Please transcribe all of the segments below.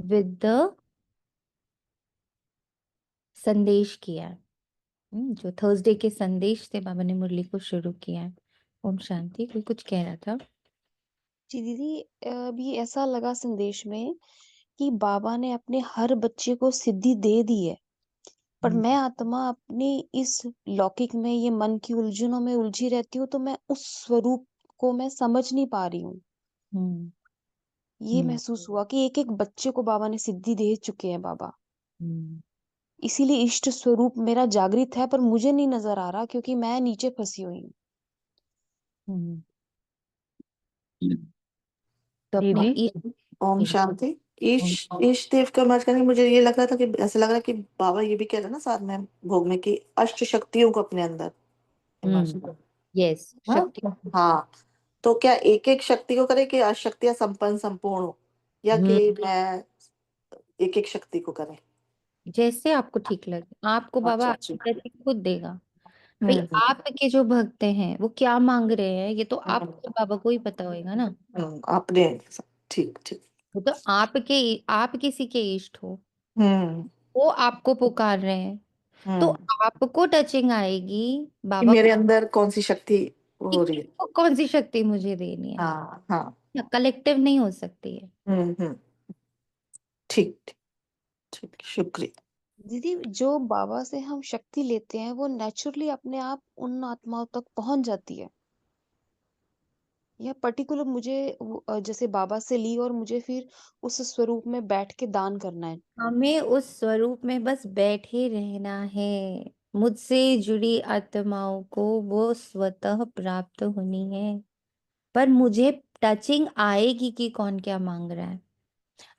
With the संदेश किया है। जो थर्सडे के संदेश से बाबा ने मुरली को शुरू किया है। ओम शांति। कोई कुछ कह रहा था? जी दीदी, अभी ऐसा लगा संदेश में कि बाबा ने अपने हर बच्चे को सिद्धि दे दी है, पर हम्म। मैं आत्मा अपनी इस लौकिक में, ये मन की उलझनों में उलझी रहती हूँ, तो मैं उस स्वरूप को मैं समझ नहीं पा रही हूँ। हम्म। ये हम्म। महसूस हुआ कि एक-एक बच्चे को बाबा ने सिद्धि दे चुके हैं बाबा। हम्म। इसीलिए इष्ट स्वरूप मेरा जागृत है, पर मुझे नहीं नज़र आ रहा क्योंकि मैं नीचे फँसी हुई हूँ। हम्म। तो अपने दीदी, ओम इष्ट शांति। ईश देव का मत करने मुझे ये लग रहा था कि ऐसा लग रहा है कि बाबा ये भी कह रहे हैं ना साथ में भोग में कि अष्ट शक्तियों को अपने अंदर immerse करो। यस, हाँ शक्ति। हाँ। तो क्या एक एक शक्ति को करे कि अष्ट शक्तियां संपन्न संपूर्ण हो, या हम्म। कि मैं एक एक शक्ति को करें? जैसे आपको ठीक लगे, आपको बाबा अच्छा अच्छा। आशीर्वाद खुद देगा। भाई, हम्म आपके जो भक्त हैं वो क्या मांग रहे हैं, ये तो हम्म आपको बाबा को ही पता होएगा ना। आपने। ठीक ठीक। वो तो आपके, आप किसी के इष्ट हो, हम्म वो आपको पुकार रहे हैं, तो हम्म आपको टचिंग आएगी कि बाबा मेरे को अंदर कौन सी शक्ति कि हो रही है। किसको कौन सी शक्ति मुझे देनी है। हाँ हाँ। कलेक्टिव नहीं हो सकती है। हम्म। ठीक ठीक ठीक, शुक्रिया। दीदी, जो बाबा से हम शक्ति लेते हैं, वो नेचुरली अपने आप उन आत्माओं तक पहुँच जाती है। या पर्टिकुलर मुझे जैसे बाबा से ली और मुझे फिर उस स्वरूप में बैठ के दान करना है। हमें उस स्वरूप में बस बैठे रहना है। मुझसे जुड़ी आत्माओं को वो स्वतः प्राप्त होनी है। पर मुझे टचिंग आएगी कि कौन क्या मांग रहा है।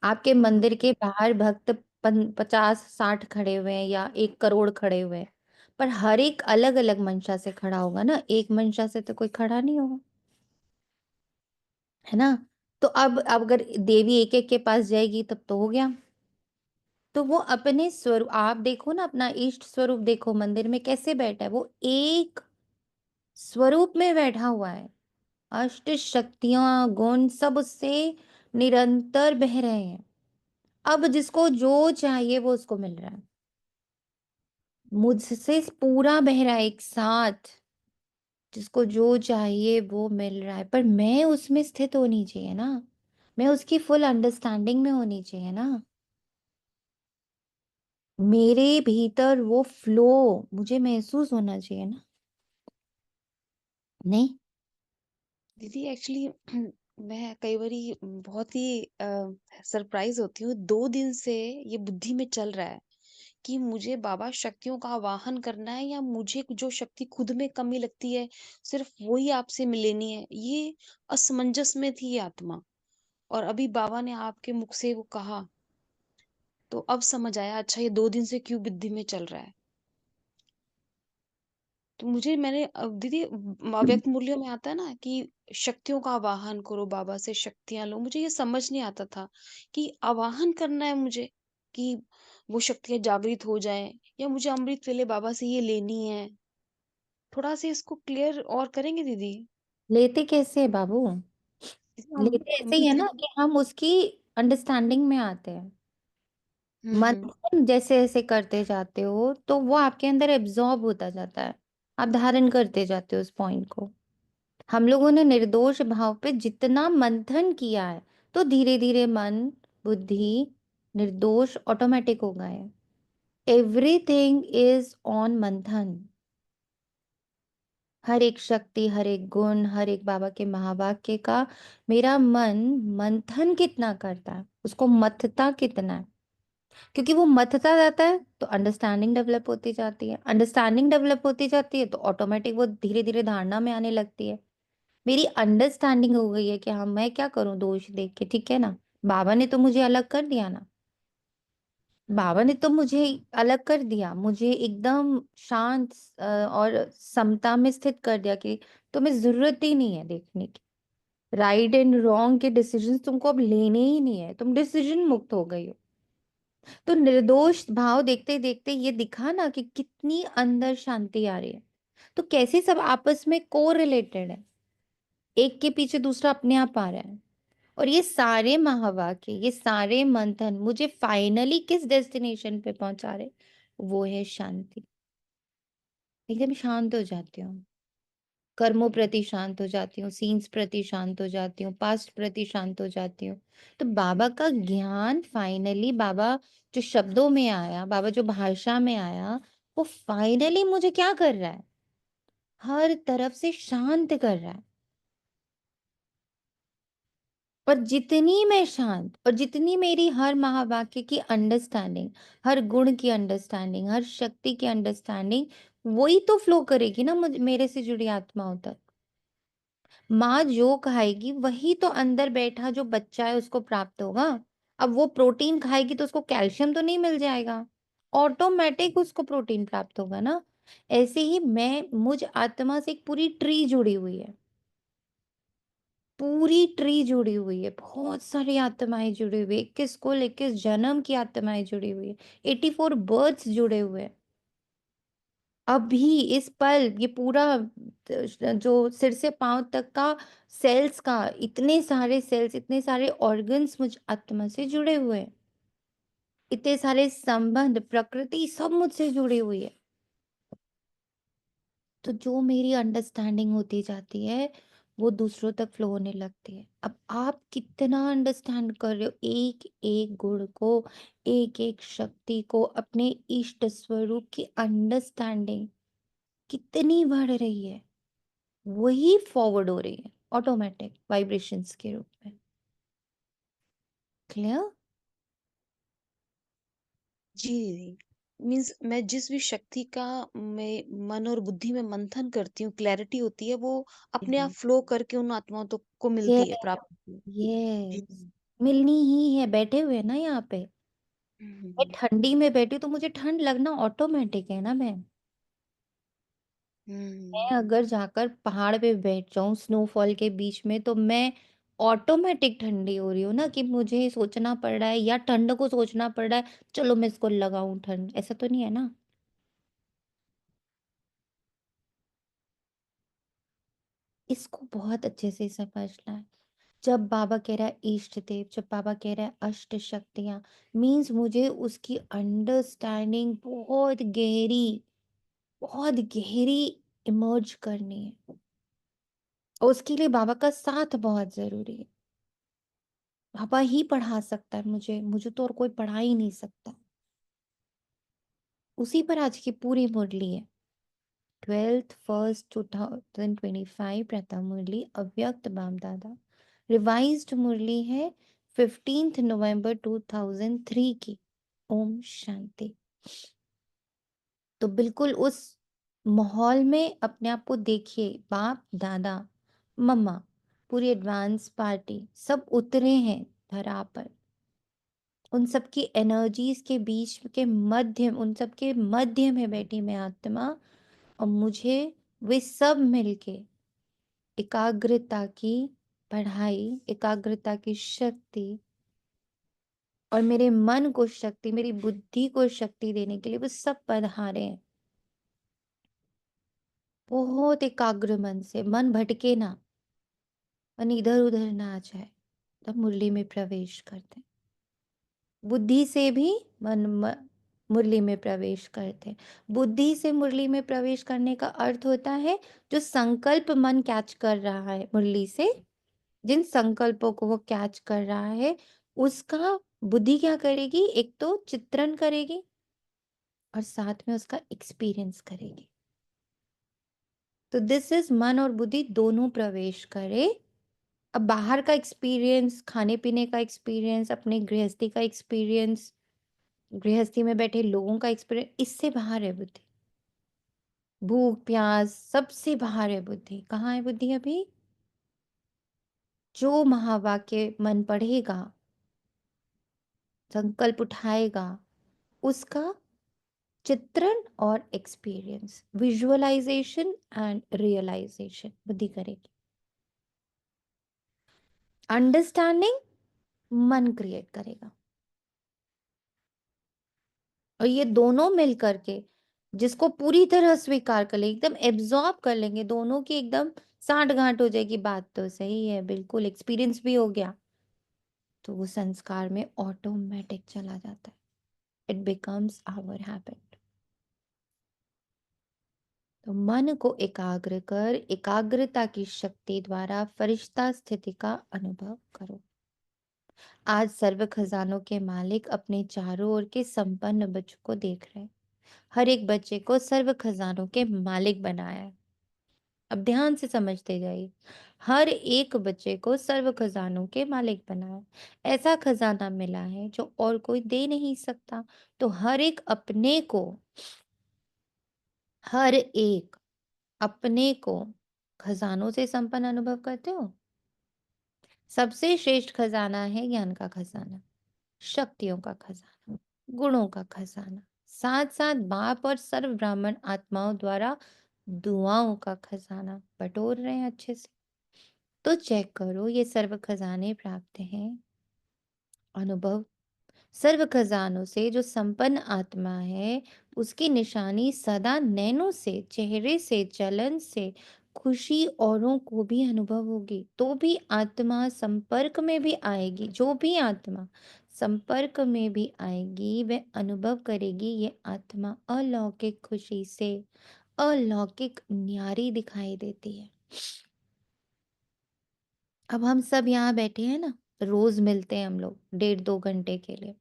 आपके मंदिर के बाहर भक्त 50-60 खड़े हुए हैं या 1 करोड़ खड़े हुए हैं, पर हर एक अलग अलग मंशा से खड़ा होगा ना, एक मंशा से तो कोई खड़ा नहीं होगा, है ना। तो अब अगर देवी एक एक के पास जाएगी तब तो हो गया। तो वो अपने स्वरूप, आप देखो ना, अपना इष्ट स्वरूप देखो मंदिर में कैसे बैठा है, वो एक स्वरूप में बैठा हुआ है। अष्ट शक्तियां गुण सब उससे निरंतर बह रहे हैं। अब जिसको जो चाहिए वो उसको मिल रहा है, मुझसे पूरा बह रहा है एक साथ। जिसको जो चाहिए वो मिल रहा है, पर मैं उसमें स्थित होनी चाहिए ना, मैं उसकी फुल अंडरस्टैंडिंग में होनी चाहिए ना। मेरे भीतर वो फ्लो मुझे महसूस होना चाहिए ना। नहीं। दीदी एक्चुअली मैं कई बारी बहुत ही सरप्राइज होती हूँ। 2 दिन से ये बुद्धि में चल रहा है कि मुझे बाबा शक्तियों का आवाहन करना है, या मुझे जो शक्ति खुद में कमी लगती है सिर्फ वही आपसे लेनी है। ये असमंजस में थी ये आत्मा, और अभी बाबा ने आपके मुख से वो कहा, तो अब समझ आया, अच्छा ये 2 दिन से क्यों बुद्धि में चल रहा है। तो मुझे मैंने दीदी अव्यक्त मूल्यों में आता है ना कि शक्तियों का आवाहन करो, बाबा से शक्तियां लो। मुझे ये समझ नहीं आता था कि आवाहन करना है मुझे, कि वो शक्तियां जागृत हो जाएं, या मुझे अमृत वेले बाबा से ये लेनी है। थोड़ा सा इसको क्लियर और करेंगे दीदी? लेते कैसे है बाबू? जैसे लेते ऐसे ही है अमृत ना कि हम उसकी अंडरस्टैंडिंग में आते हैं। हम्म। मंथन जैसे जैसे करते जाते हो तो वो आपके अंदर एब्जॉर्ब होता जाता है। आप धारण करते जाते हो उस पॉइंट को। हम लोगों ने निर्दोष भाव पे जितना मंथन किया है, तो धीरे धीरे मन, बुद्धि निर्दोष ऑटोमेटिक हो गए हैं। एवरीथिंग इज ऑन मंथन। हर एक शक्ति, हर एक गुण, हर एक बाबा के महावाक्य का मेरा मन मंथन कितना करता है, उसको मथता कितना है। क्योंकि वो मथता जाता है तो अंडरस्टैंडिंग डेवलप होती जाती है, अंडरस्टैंडिंग डेवलप होती जाती है तो ऑटोमेटिक वो धीरे धीरे धारणा में आने लगती है। मेरी अंडरस्टैंडिंग हो गई है कि हाँ, मैं क्या करूं दोष देख के, ठीक है ना। बाबा ने तो मुझे अलग कर दिया ना। बाबा ने तो मुझे अलग कर दिया, मुझे एकदम शांत और समता में स्थित कर दिया कि तुम्हें जरूरत ही नहीं है देखने की। राइट एंड रॉन्ग के डिसीजन तुमको अब लेने ही नहीं है, तुम डिसीजन मुक्त हो गई हो। तो निर्दोष भाव देखते देखते ये दिखा ना कि कितनी अंदर शांति आ रही है। तो कैसे सब आपस में को रिलेटेड है, एक के पीछे दूसरा अपने आप आ रहा है। और ये सारे महावाक्य, ये सारे मंथन मुझे फाइनली किस डेस्टिनेशन पे पहुंचा रहे? वो है शांति। एकदम शांत हो जाती हूँ, कर्मों प्रति शांत हो जाती हूँ, सीन्स प्रति शांत हो जाती हूँ, पास्ट प्रति शांत हो जाती हूँ। तो बाबा का ज्ञान फाइनली, बाबा जो शब्दों में आया, बाबा जो भाषा में आया, वो फाइनली मुझे क्या कर रहा है? हर तरफ से शांत कर रहा है। और जितनी मैं शांत, और जितनी मेरी हर महावाक्य की अंडरस्टैंडिंग, हर गुण की अंडरस्टैंडिंग, हर शक्ति की अंडरस्टैंडिंग, वही तो फ्लो करेगी ना मुझ मेरे से जुड़ी आत्माओं तक। माँ जो खाएगी वही तो अंदर बैठा जो बच्चा है उसको प्राप्त होगा। अब वो प्रोटीन खाएगी तो उसको कैल्शियम तो नहीं मिल जाएगा, ऑटोमेटिक उसको प्रोटीन प्राप्त होगा ना। ऐसे ही मुझ आत्मा से एक पूरी ट्री जुड़ी हुई है, पूरी ट्री जुड़ी हुई है, बहुत सारी आत्माएं जुड़ी हुई है, 21 कुल 21 जन्म की आत्माएं जुड़ी हुई है, 84 बर्थ्स जुड़े हुए हैं। अभी इस पल ये पूरा जो सिर से पांव तक का सेल्स का, इतने सारे सेल्स, इतने सारे ऑर्गन्स मुझ आत्मा से जुड़े हुए हैं, इतने सारे संबंध, प्रकृति सब मुझसे जुड़ी हुई है। तो जो मेरी अंडरस्टैंडिंग होती जाती है वो दूसरों तक फ्लो होने लगती है। अब आप कितना अंडरस्टैंड कर रहे हो एक एक गुण को, एक एक शक्ति को, अपने इष्ट स्वरूप की अंडरस्टैंडिंग कितनी बढ़ रही है, वही फॉरवर्ड हो रही है ऑटोमेटिक वाइब्रेशंस के रूप में। क्लियर? जी दीदी, मीन्स मैं जिस भी शक्ति का मैं मन और बुद्धि में मंथन करती हूँ, क्लैरिटी होती है, वो अपने आप फ्लो करके उन आत्माओं तो को ये मिलती है, प्राप्त होती है। जी। यस, मिलनी ही है, बैठे हुए हैं ना यहाँ पे। मैं हम्म। ठंडी में बैठी हूँ तो मुझे ठंड लगना ऑटोमेटिक है ना। मैं हम्म। अगर जाकर पहाड़ पे बैठ जाऊं स्नोफॉल के बीच में तो मैं ऑटोमेटिक ठंडी हो रही हूँ ना, कि मुझे सोचना पड़ रहा है या ठंड को सोचना पड़ रहा है चलो मैं इसको लगाऊं ठंड, ऐसा तो नहीं है ना। इसको बहुत अच्छे से समझना है। जब बाबा कह रहा है इष्ट देव, जब बाबा कह रहा है अष्ट शक्तियां, मीन्स मुझे उसकी अंडरस्टैंडिंग बहुत गहरी इमर्ज करनी है, और उसके लिए बाबा का साथ बहुत जरूरी है। बाबा ही पढ़ा सकता है मुझे, मुझे तो और कोई पढ़ा ही नहीं सकता। उसी पर आज की पूरी मुरली है। 12/1/2025 प्रथम मुरली अव्यक्त बाम दादा। रिवाइज्ड मुरली है 15 नवंबर 2003 की। ओम शांति। तो बिल्कुल उस माहौल में अपने आप को देखिए, बाप दादा मम्मा पूरी एडवांस पार्टी सब उतरे हैं धरा पर। उन सबकी एनर्जीज के बीच के मध्य, उन सबके मध्य में बैठी मैं आत्मा, और मुझे वे सब मिलके एकाग्रता की पढ़ाई, एकाग्रता की शक्ति, और मेरे मन को शक्ति, मेरी बुद्धि को शक्ति देने के लिए वो सब पधारे हैं। बहुत एकाग्र मन से, मन भटके ना, मन इधर उधर ना जाए, तब मुरली में प्रवेश करते हैं। बुद्धि से भी मुरली में प्रवेश करते हैं। बुद्धि से मुरली में प्रवेश करने का अर्थ होता है जो संकल्प मन कैच कर रहा है मुरली से, जिन संकल्पों को वो कैच कर रहा है उसका बुद्धि क्या करेगी, एक तो चित्रण करेगी और साथ में उसका एक्सपीरियंस करेगी। तो दिस इज मन और बुद्धि दोनों प्रवेश करे। अब बाहर का एक्सपीरियंस, खाने पीने का एक्सपीरियंस, अपने गृहस्थी का एक्सपीरियंस, गृहस्थी में बैठे लोगों का एक्सपीरियंस, इससे बाहर है बुद्धि। भूख प्यास सबसे बाहर है बुद्धि। कहाँ है बुद्धि अभी? जो महावाक्य मन पढ़ेगा, संकल्प उठाएगा, उसका चित्रण और एक्सपीरियंस, विजुअलाइजेशन एंड रियलाइजेशन बुद्धि करेगी। अंडरस्टैंडिंग मन क्रिएट करेगा। और ये दोनों मिल करके जिसको पूरी तरह स्वीकार कर लेंगे, एकदम एब्जॉर्ब कर लेंगे, दोनों की एकदम साठ गांठ हो जाएगी। बात तो सही है, बिल्कुल एक्सपीरियंस भी हो गया, तो वो संस्कार में ऑटोमेटिक चला जाता है। It becomes our habit. तो मन को एकाग्र कर एकाग्रता की शक्ति द्वारा फरिश्ता स्थिति का अनुभव करो। आज सर्व खजानों के मालिक अपने चारों ओर के संपन्न बच्चों को देख रहे हैं। हर एक बच्चे को सर्व खजानों के मालिक बनाया है। अब ध्यान से समझते जाइए। हर एक बच्चे को सर्व खजानों के मालिक बनाया है। ऐसा खजाना मिला है जो और कोई दे नहीं सकता। तो हर एक अपने को खजानों से संपन्न अनुभव करते हो। सबसे श्रेष्ठ खजाना है ज्ञान का खजाना, शक्तियों का खजाना, गुणों का खजाना, साथ साथ बाप और सर्व ब्राह्मण आत्माओं द्वारा दुआओं का खजाना बटोर रहे हैं अच्छे से। तो चेक करो, ये सर्व खजाने प्राप्त हैं। अनुभव सर्व खजानों से जो संपन्न आत्मा है, उसकी निशानी सदा नैनों से, चेहरे से, चलन से खुशी औरों को भी अनुभव होगी। तो भी आत्मा संपर्क में भी आएगी, जो भी आत्मा संपर्क में भी आएगी वह अनुभव करेगी। ये आत्मा अलौकिक खुशी से अलौकिक न्यारी दिखाई देती है। अब हम सब यहाँ बैठे हैं ना, रोज मिलते हैं हम लोग 1.5-2 घंटे के लिए।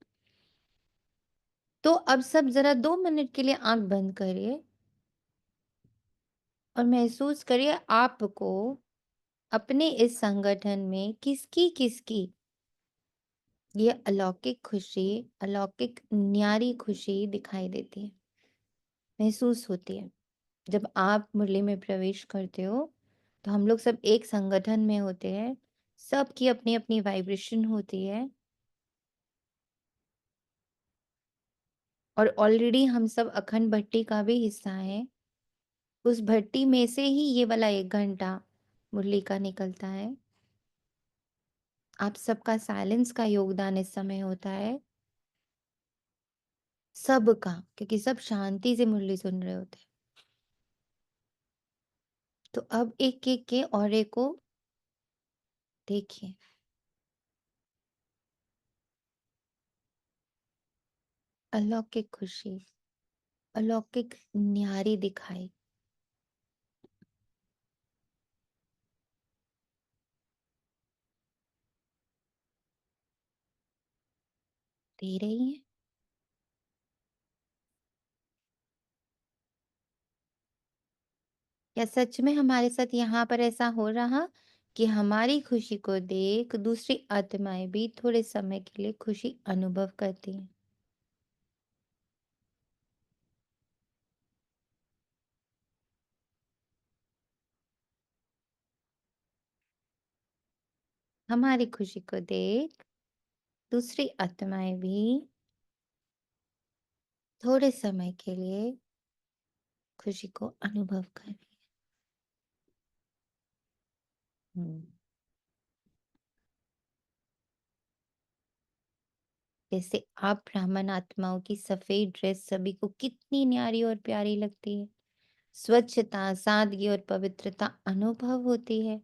तो अब सब जरा 2 मिनट के लिए आंख बंद करिए और महसूस करिए आपको अपने इस संगठन में किसकी किसकी ये अलौकिक खुशी, अलौकिक न्यारी खुशी दिखाई देती है, महसूस होती है। जब आप मुरली में प्रवेश करते हो तो हम लोग सब एक संगठन में होते हैं, सबकी अपनी अपनी वाइब्रेशन होती है और ऑलरेडी हम सब अखंड भट्टी का भी हिस्सा है। उस भट्टी में से ही ये वाला 1 घंटा मुरली का निकलता है। आप सबका साइलेंस का योगदान इस समय होता है, सबका, क्योंकि सब शांति से मुरली सुन रहे होते हैं। तो अब एक एक के औरे को देखिए। अलौकिक खुशी, अलौकिक न्यारी दिखाई दे रही है। क्या सच में हमारे साथ यहाँ पर ऐसा हो रहा कि हमारी खुशी को देख दूसरी आत्माएं भी थोड़े समय के लिए खुशी अनुभव करती हैं? हमारी खुशी को देख दूसरी आत्माएं भी थोड़े समय के लिए खुशी को अनुभव कर रही है। जैसे आप ब्राह्मण आत्माओं की सफेद ड्रेस सभी को कितनी न्यारी और प्यारी लगती है। स्वच्छता, सादगी और पवित्रता अनुभव होती है।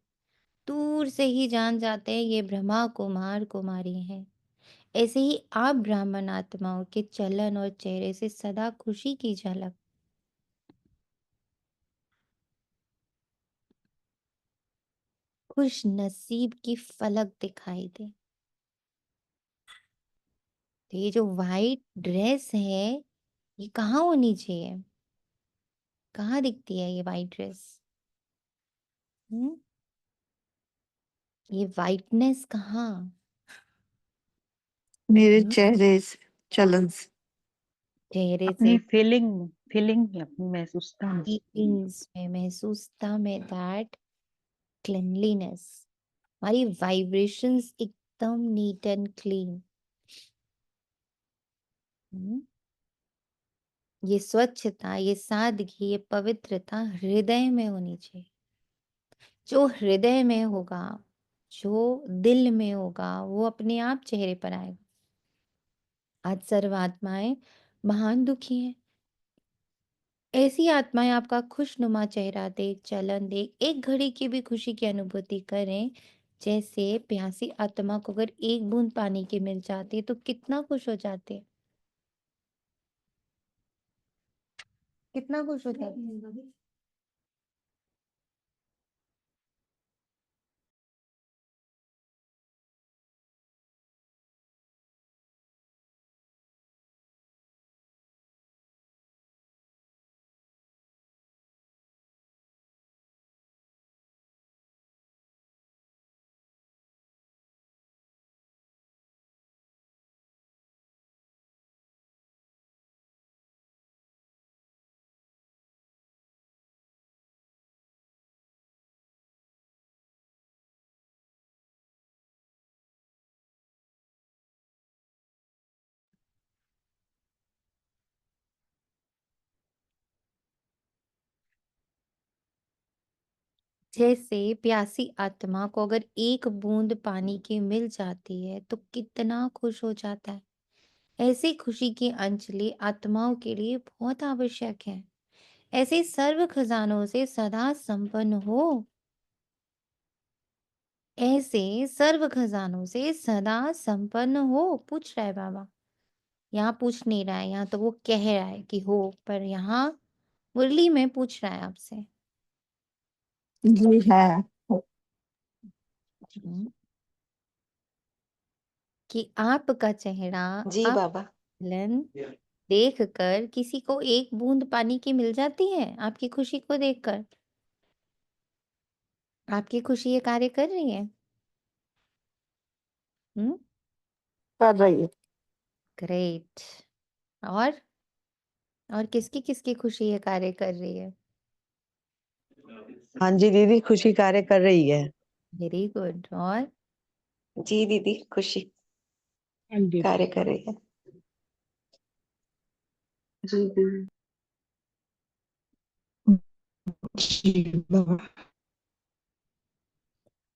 दूर से ही जान जाते हैं ये ब्रह्मा कुमार कुमारी हैं। ऐसे ही आप ब्राह्मण आत्माओं के चलन और चेहरे से सदा खुशी की झलक, खुश नसीब की फलक दिखाई दे। तो ये जो वाइट ड्रेस है, ये कहाँ होनी चाहिए? कहाँ दिखती है ये वाइट ड्रेस? हम्म, ये वाइटनेस कहाँ? मेरे हम्म, चेहरे से, चलन से। चेहरे अपनी से, फीलिंग फीलिंग में, अपनी महसूसता में। फीलिंग्स में, महसूसता में, दैट क्लीनलीनेस, हमारी वाइब्रेशंस एकदम नीट एंड क्लीन। ये स्वच्छता, ये सादगी, ये पवित्रता हृदय में होनी चाहिए। जो हृदय में होगा, जो दिल में होगा, वो अपने आप चेहरे पर आएगा। आज सर्व आत्माएं महान दुखी हैं। ऐसी आत्माएं आपका खुशनुमा चेहरा देख, चलन देख एक घड़ी की भी खुशी की अनुभूति करें, जैसे प्यासी आत्मा को अगर एक बूंद पानी की मिल जाती है तो कितना खुश हो जाते हैं, कितना खुश हो जाते हैं। जैसे प्यासी आत्मा को अगर एक बूंद पानी की मिल जाती है तो कितना खुश हो जाता है। ऐसी खुशी की अंजलि आत्माओं के लिए बहुत आवश्यक है। ऐसे सर्व खजानों से सदा संपन्न हो, ऐसे सर्व खजानों से सदा संपन्न हो, पूछ रहा है बाबा। यहाँ पूछ नहीं रहा है, यहाँ तो वो कह रहा है कि हो, पर यहाँ मुरली में पूछ रहा है आपसे। जी है। हम्म, कि आपका चेहरा जी आप बाबा। लन देख कर किसी को एक बूंद पानी की मिल जाती है, आपकी खुशी को देखकर। आपकी खुशी ये कार्य कर रही है। हम्म, कर रही है। ग्रेट। और किसकी किसकी खुशी ये कार्य कर रही है। हाँ जी दीदी, खुशी कार्य कर रही है। Very good. और जी दीदी, खुशी हाँ जी। कार्य कर रही है। जी दीदी। जी बाबा।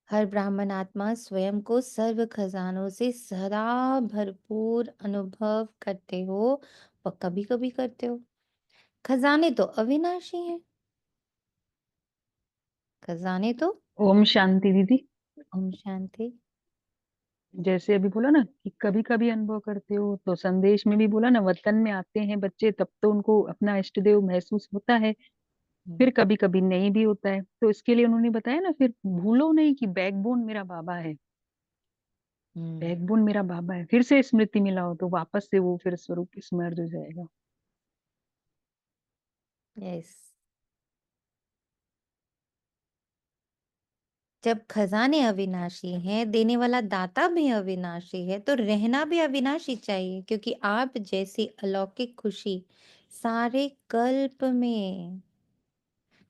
हर ब्राह्मण आत्मा स्वयं को सर्व खजानों से सदा भरपूर अनुभव करते हो, और कभी कभी करते हो। खजाने तो अविनाशी हैं, खजाने तो। ओम शांति दीदी। ओम शांति। जैसे अभी बोला ना कि कभी कभी अनुभव करते हो, तो संदेश में भी बोला ना, वतन में आते हैं बच्चे तब तो उनको अपना इष्ट देव महसूस होता है, फिर हम्म, कभी कभी नहीं भी होता है। तो इसके लिए उन्होंने बताया ना, फिर भूलो नहीं कि बैकबोन मेरा बाबा है। हम्म, बैकबोन मेरा बाबा है, फिर से स्मृति मिलाओ तो वापस से वो फिर स्वरूप स्मर्ज हो जाएगा। यस। जब खजाने अविनाशी हैं, देने वाला दाता भी अविनाशी है, तो रहना भी अविनाशी चाहिए, क्योंकि आप जैसी अलौकिक खुशी सारे कल्प में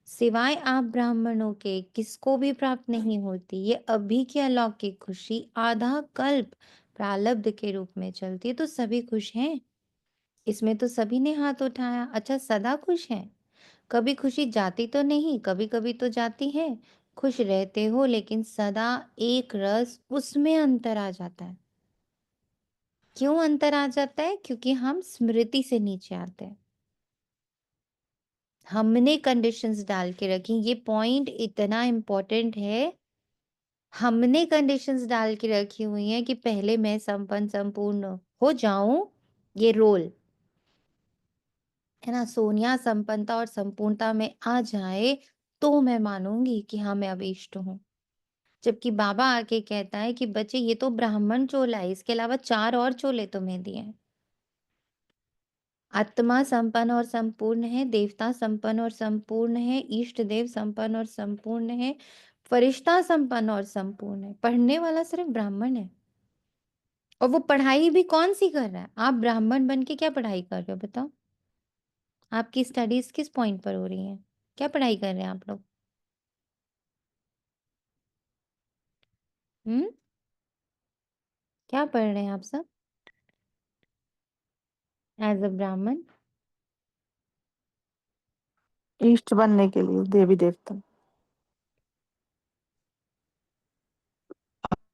सिवाय आप ब्राह्मणों के किसको भी प्राप्त नहीं होती। ये अभी की अलौकिक खुशी आधा कल्प प्रारब्ध के रूप में चलती है, तो सभी खुश हैं। इसमें तो सभी ने हाथ उठाया। अच्छा, सदा खुश हैं। कभी खुशी जाती तो नहीं, कभी कभी तो जाती है। खुश रहते हो लेकिन सदा एक रस, उसमें अंतर आ जाता है। क्यों अंतर आ जाता है? क्योंकि हम स्मृति से नीचे आते हैं। हमने कंडीशंस डाल के रखी। ये पॉइंट इतना इम्पोर्टेंट है। हमने कंडीशंस डाल के रखी हुई हैं कि पहले मैं संपन्न संपूर्ण हो जाऊं, ये रोल है ना। सोनिया संपन्नता और संपूर्णता में आ जाए तो मैं मानूंगी कि हाँ, मैं अभीष्ट हूँ। जबकि बाबा आके कहता है कि बच्चे, ये तो ब्राह्मण चोला है, इसके अलावा चार और चोले तुम्हें दिए हैं। आत्मा संपन्न और संपूर्ण है, देवता संपन्न और संपूर्ण है, इष्ट देव संपन्न और संपूर्ण है, फरिश्ता संपन्न और संपूर्ण है। पढ़ने वाला सिर्फ ब्राह्मण है। और वो पढ़ाई भी कौन सी कर रहा है? आप ब्राह्मण बन के क्या पढ़ाई कर रहे हो, बताओ। आपकी स्टडीज किस पॉइंट पर हो रही हैं? क्या पढ़ाई कर रहे हैं आप लोग? हम्म, क्या पढ़ रहे हैं आप सब एज अ ब्राह्मण? इष्ट बनने के लिए देवी देवता।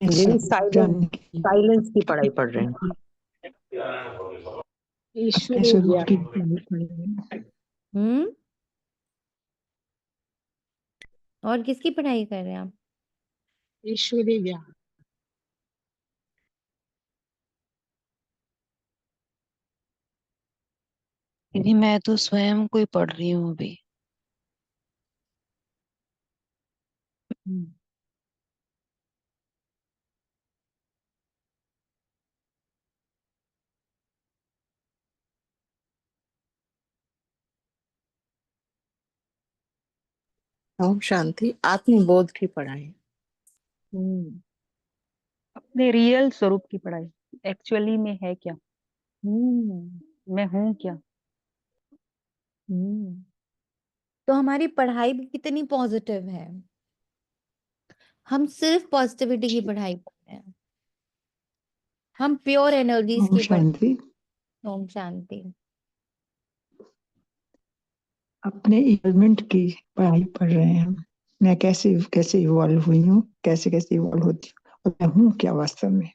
दीदी साइलेंस की पढ़ाई पढ़ रहे हैं। ईश्वरीय अपने स्वरूप की। ज्ञान। हम्म, और किसकी पढ़ाई कर रहे हैं आप? ईश्वरीय ज्ञान। दीदी मैं तो स्वयं को ही पढ़ रही हूँ अभी। हम्म, ओम शांति। आत्मबोध की पढ़ाई। हम्म, अपने रियल स्वरूप की पढ़ाई, एक्चुअली में है क्या, मैं हूँ क्या। हम्म तो हमारी पढ़ाई भी कितनी पॉजिटिव है। हम सिर्फ पॉजिटिविटी की पढ़ाई कर रहे हैं। हम प्योर एनर्जीज ओम की शांति। ओम शांति। अपने इवॉल्वमेंट की पढ़ाई पढ़ रहे हैं हम। मैं कैसे कैसे इवॉल्व हुई हूँ, कैसे कैसे इवॉल्व होती हूँ, और मैं हूँ क्या वास्तव में।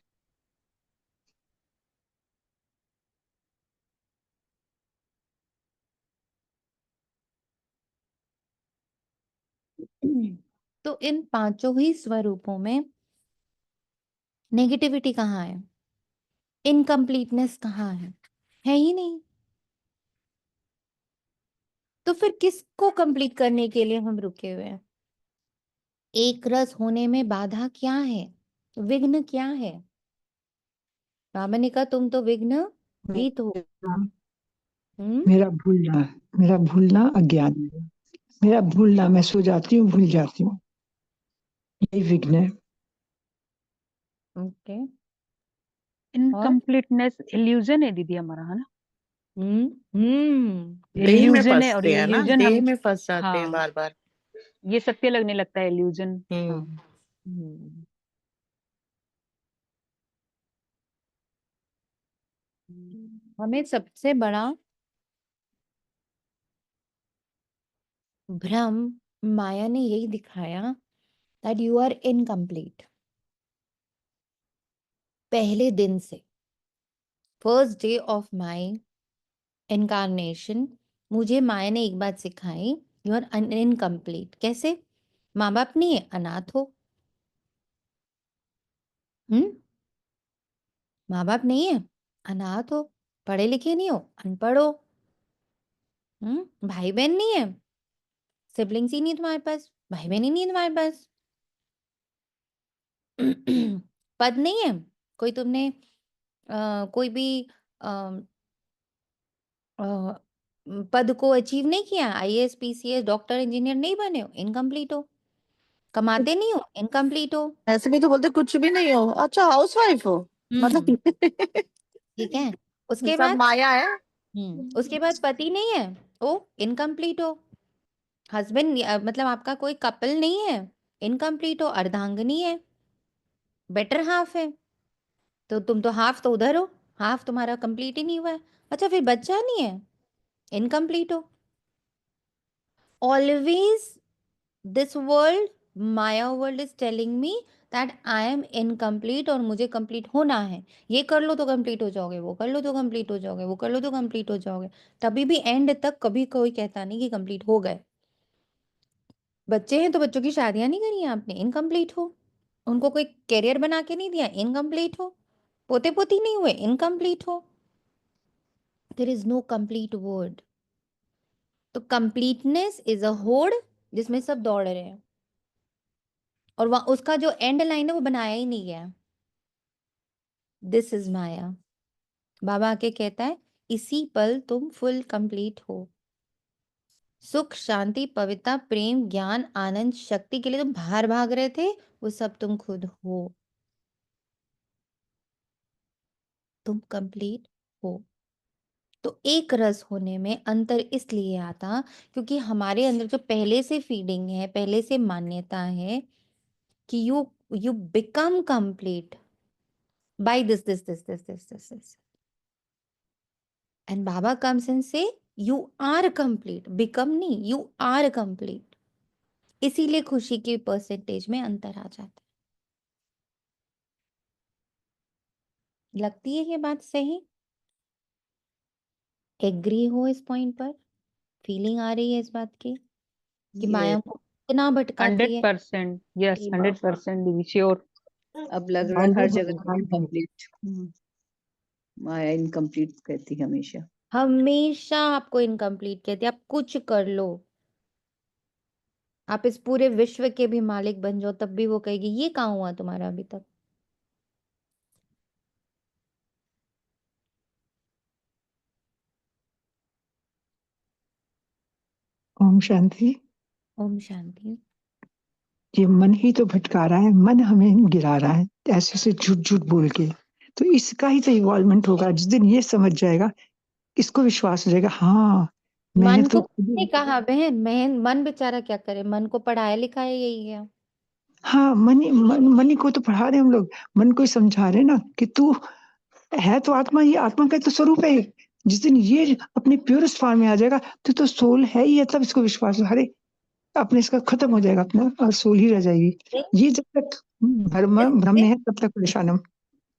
तो इन पांचों ही स्वरूपों में नेगेटिविटी कहाँ है, इनकम्प्लीटनेस कहाँ है ही नहीं। तो फिर किसको कंप्लीट करने के लिए हम रुके हुए हैं। एक रस होने में बाधा क्या है, विघ्न क्या है। बाबा ने कहा तुम तो विघ्न रहित हो। हम्म मेरा भूलना अज्ञान है। मेरा भूलना, मैं सो जाती हूँ, भूल जाती हूँ, यही विघ्न है। ओके। और इनकम्प्लीटनेस इल्यूजन है दीदी हमारा, है ना। देह में इल्यूजन है, और फंसते हैं ना, इल्यूजन देह हम, में फंस जाते हैं हाँ, बार बार। ये सत्य लगने लगता है इल्यूजन। हाँ। हम्म। हम्म हमें सबसे बड़ा भ्रम माया ने यही दिखाया दैट यू आर इनकम्प्लीट। पहले दिन से, first day of my incarnation, मुझे माया ने एक बात सिखाई, यू आर इनकम्प्लीट। कैसे? माँ बाप नहीं है, अनाथ हो। हम्म माँ बाप नहीं है, अनाथ हो। पढ़े लिखे नहीं हो, अनपढ़ हो। भाई बहन नहीं है, सिबलिंग्स ही नहीं है तुम्हारे पास, भाई बहन ही नहीं है तुम्हारे पास। पद नहीं है, कोई तुमने कोई भी अ, अ, पद को अचीव नहीं किया, आईएएस पीसीएस डॉक्टर इंजीनियर नहीं बने हो, इनकम्प्लीट हो। कमाते नहीं हो, इनकम्प्लीट हो। ऐसे भी तो बोलते कुछ भी नहीं हो, अच्छा हाउसवाइफ हो, हम्म मतलब ठीक है। उसके सब बाद माया है। उसके बाद पति नहीं है, ओ इनकम्प्लीट हो। हस्बैंड मतलब आपका कोई कपल नहीं है, इनकम्प्लीट हो। अर्धांगिनी है, बेटर हाफ है। तो तुम तो हाफ तो उधर हो, हाफ तुम्हारा कंप्लीट ही नहीं हुआ है। अच्छा फिर बच्चा नहीं है, इनकम्प्लीट हो। Always this world, Maya world is telling me that I am incomplete और मुझे कंप्लीट होना है। ये कर लो तो कंप्लीट हो जाओगे, वो कर लो तो कंप्लीट हो जाओगे, वो कर लो तो कंप्लीट हो जाओगे। तभी भी एंड तक कभी कोई कहता नहीं कि कंप्लीट हो गए। बच्चे हैं तो बच्चों की शादियां नहीं करी हैं आपने, इनकम्प्लीट हो। उनको कोई करियर बना के नहीं दिया, इनकम्प्लीट हो। पोते पोती नहीं हुए, इनकम्प्लीट हो। There is no complete word. तो कंप्लीटनेस इज अ होड़ जिसमें सब दौड़ रहे हैं, और वह उसका जो एंड लाइन है वो बनाया ही नहीं गया। दिस इज माया। बाबा आके कहता है इसी पल तुम फुल कंप्लीट हो। सुख शांति पवित्रता प्रेम ज्ञान आनंद शक्ति के लिए तुम बाहर भाग रहे थे, वो सब तुम खुद हो। तुम कंप्लीट हो। तो एक रस होने में अंतर इसलिए आता क्योंकि हमारे अंदर जो पहले से फीडिंग है, पहले से मान्यता है कि you become complete by this and Baba comes and से यू आर कंप्लीट, बिकम नहीं, यू आर कंप्लीट। इसीलिए खुशी की परसेंटेज में अंतर आ जाता है। लगती है ये बात सही? एग्री हो इस पॉइंट पर? फीलिंग आ रही है इस बात की कि ये माया को इतना भटकाती है। 100%, यस, जी 100% दीदी, श्योर। अब लग रहा है हर जगह इनकम्प्लीट, माया इनकम्प्लीट कहती है हमेशा। हमेशा आपको इनकम्प्लीट कहती है। आप कुछ कर लो, आप इस पूरे विश्व के भी मालिक बन जाओ, तब भी वो कहेगी ये कहाँ हुआ तुम्हारा अभी तक। ओम शांति। ओम शांति। ये मन ही तो भटका रहा है, मन हमें गिरा रहा है ऐसे ऐसे झूठ झूठ बोल के। तो इसका ही तो इवॉल्वमेंट होगा। जिस दिन ये समझ जाएगा, इसको विश्वास हो जाएगा, हाँ मैंने मन तो को किसने कहा बहन, मन बेचारा क्या करे, मन को पढ़ाया लिखाया यही है। हाँ मनी को तो पढ़ा रहे हैं हम लोग, मन को ही समझा रहे हैं ना कि तू है तो आत्मा, ये आत्मा का तो स्वरूप है। जिस दिन ये अपने प्योरेस्ट फॉर्म में आ जाएगा तो सोल है ही है, तब इसको विश्वास हो, अरे अपने इसका खत्म हो जाएगा अपना, और सोल ही रह जाएगी। ये जब तक भ्रम में है तब तक परेशान हम।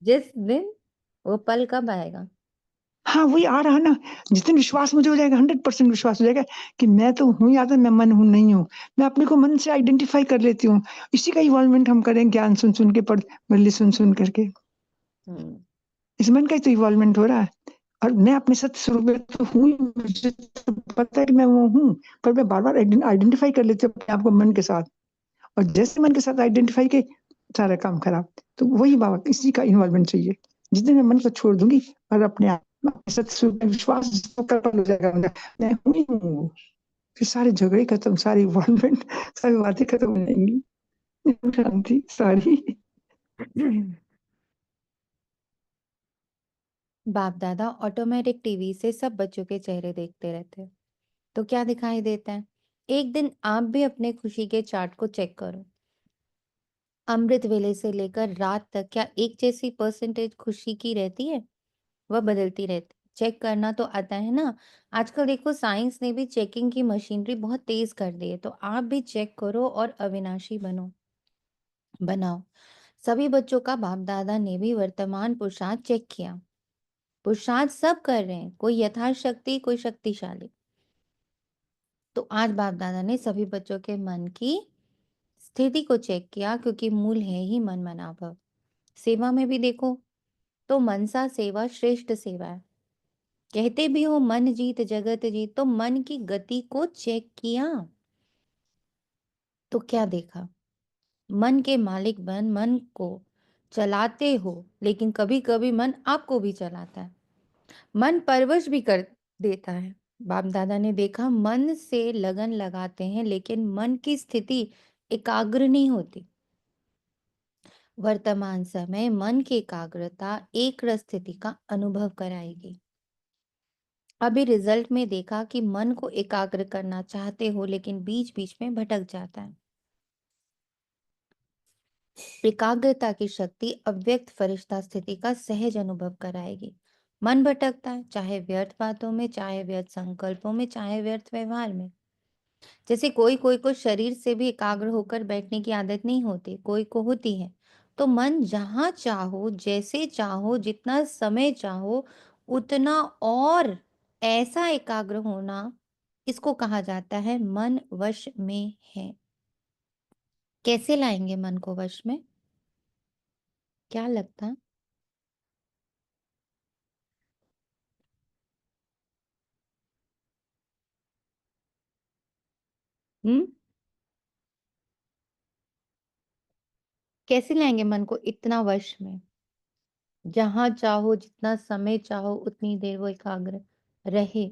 जिस दिन वो पल कब आएगा? हाँ वही आ रहा ना, जिस दिन विश्वास मुझे हो जाएगा, 100% विश्वास हो जाएगा कि मैं तो हूँ, या तो मैं मन हूँ नहीं हूँ, मैं अपने को मन से आइडेंटिफाई कर लेती हूँ। इसी का इवॉल्वमेंट हम करें, ज्ञान सुन सुन के, पढ़ मुरली सुन सुन करके। इस मन का ही तो इवॉल्वमेंट हो रहा है। और मैं अपने सत्य स्वरूप में तो हूँ ही, मुझे तो पता है कि मैं वो हूँ, पर मैं बार बार आइडेंटिफाई कर लेती हूँ अपने आप को मन के साथ। और जैसे मन के साथ आइडेंटिफाई के, सारा काम खराब। तो वही बाबा, इसी का इन्वॉल्वमेंट चाहिए। जिस दिन मैं मन को छोड़ दूंगी और अपने आप अपने सत्य स्वरूप में विश्वास हो जाएगा मेरा, मैं हूँ ही हूँ, फिर सारे झगड़े खत्म, सारी इन्वॉल्वमेंट, सारी बातें खत्म हो जाएंगी। शांति सारी। बाप दादा ऑटोमेटिक टीवी से सब बच्चों के चेहरे देखते रहते हैं, तो क्या दिखाई देता है? एक दिन आप भी अपने खुशी के चार्ट को चेक करो। अमृत वेले से लेकर रात तक क्या एक जैसी परसेंटेज खुशी की रहती है? वह बदलती रहती। चेक करना तो आता है ना। आजकल देखो साइंस ने भी चेकिंग की मशीनरी बहुत तेज कर दी है, तो आप भी चेक करो और अविनाशी बनाओ। सभी बच्चों का बाप दादा ने भी वर्तमान पुरुषार्थ चेक किया। पुरुषार्थ सब कर रहे हैं, कोई यथाशक्ति कोई शक्तिशाली। तो आज बाप दादा ने सभी बच्चों के मन की स्थिति को चेक किया, क्योंकि मूल है ही मन मनाभव। सेवा में भी देखो तो मनसा सेवा श्रेष्ठ सेवा है। कहते भी हो मन जीत जगत जीत, तो मन की गति को चेक किया तो क्या देखा? मन के मालिक बन मन को चलाते हो, लेकिन कभी कभी मन आपको भी चलाता है, मन परवश भी कर देता है। बाप दादा ने देखा मन से लगन लगाते हैं, लेकिन मन की स्थिति एकाग्र नहीं होती। वर्तमान समय मन की एकाग्रता एक रस स्थिति का अनुभव कराएगी। अभी रिजल्ट में देखा कि मन को एकाग्र करना चाहते हो, लेकिन बीच बीच में भटक जाता है। एकाग्रता की शक्ति अव्यक्त फरिश्ता स्थिति का सहज अनुभव कराएगी। मन भटकता है, चाहे व्यर्थ बातों में, चाहे व्यर्थ संकल्पों में, चाहे व्यर्थ व्यवहार में। जैसे कोई कोई को शरीर से भी एकाग्र होकर बैठने की आदत नहीं होती, कोई को होती है। तो मन जहां चाहो, जैसे चाहो, जितना समय चाहो उतना, और ऐसा एकाग्र होना, इसको कहा जाता है मन वश में है। कैसे लाएंगे मन को वश में? क्या लगता है? हम्म कैसे लाएंगे मन को इतना वश में? जहां चाहो, जितना समय चाहो, उतनी देर वो एकाग्र रहे।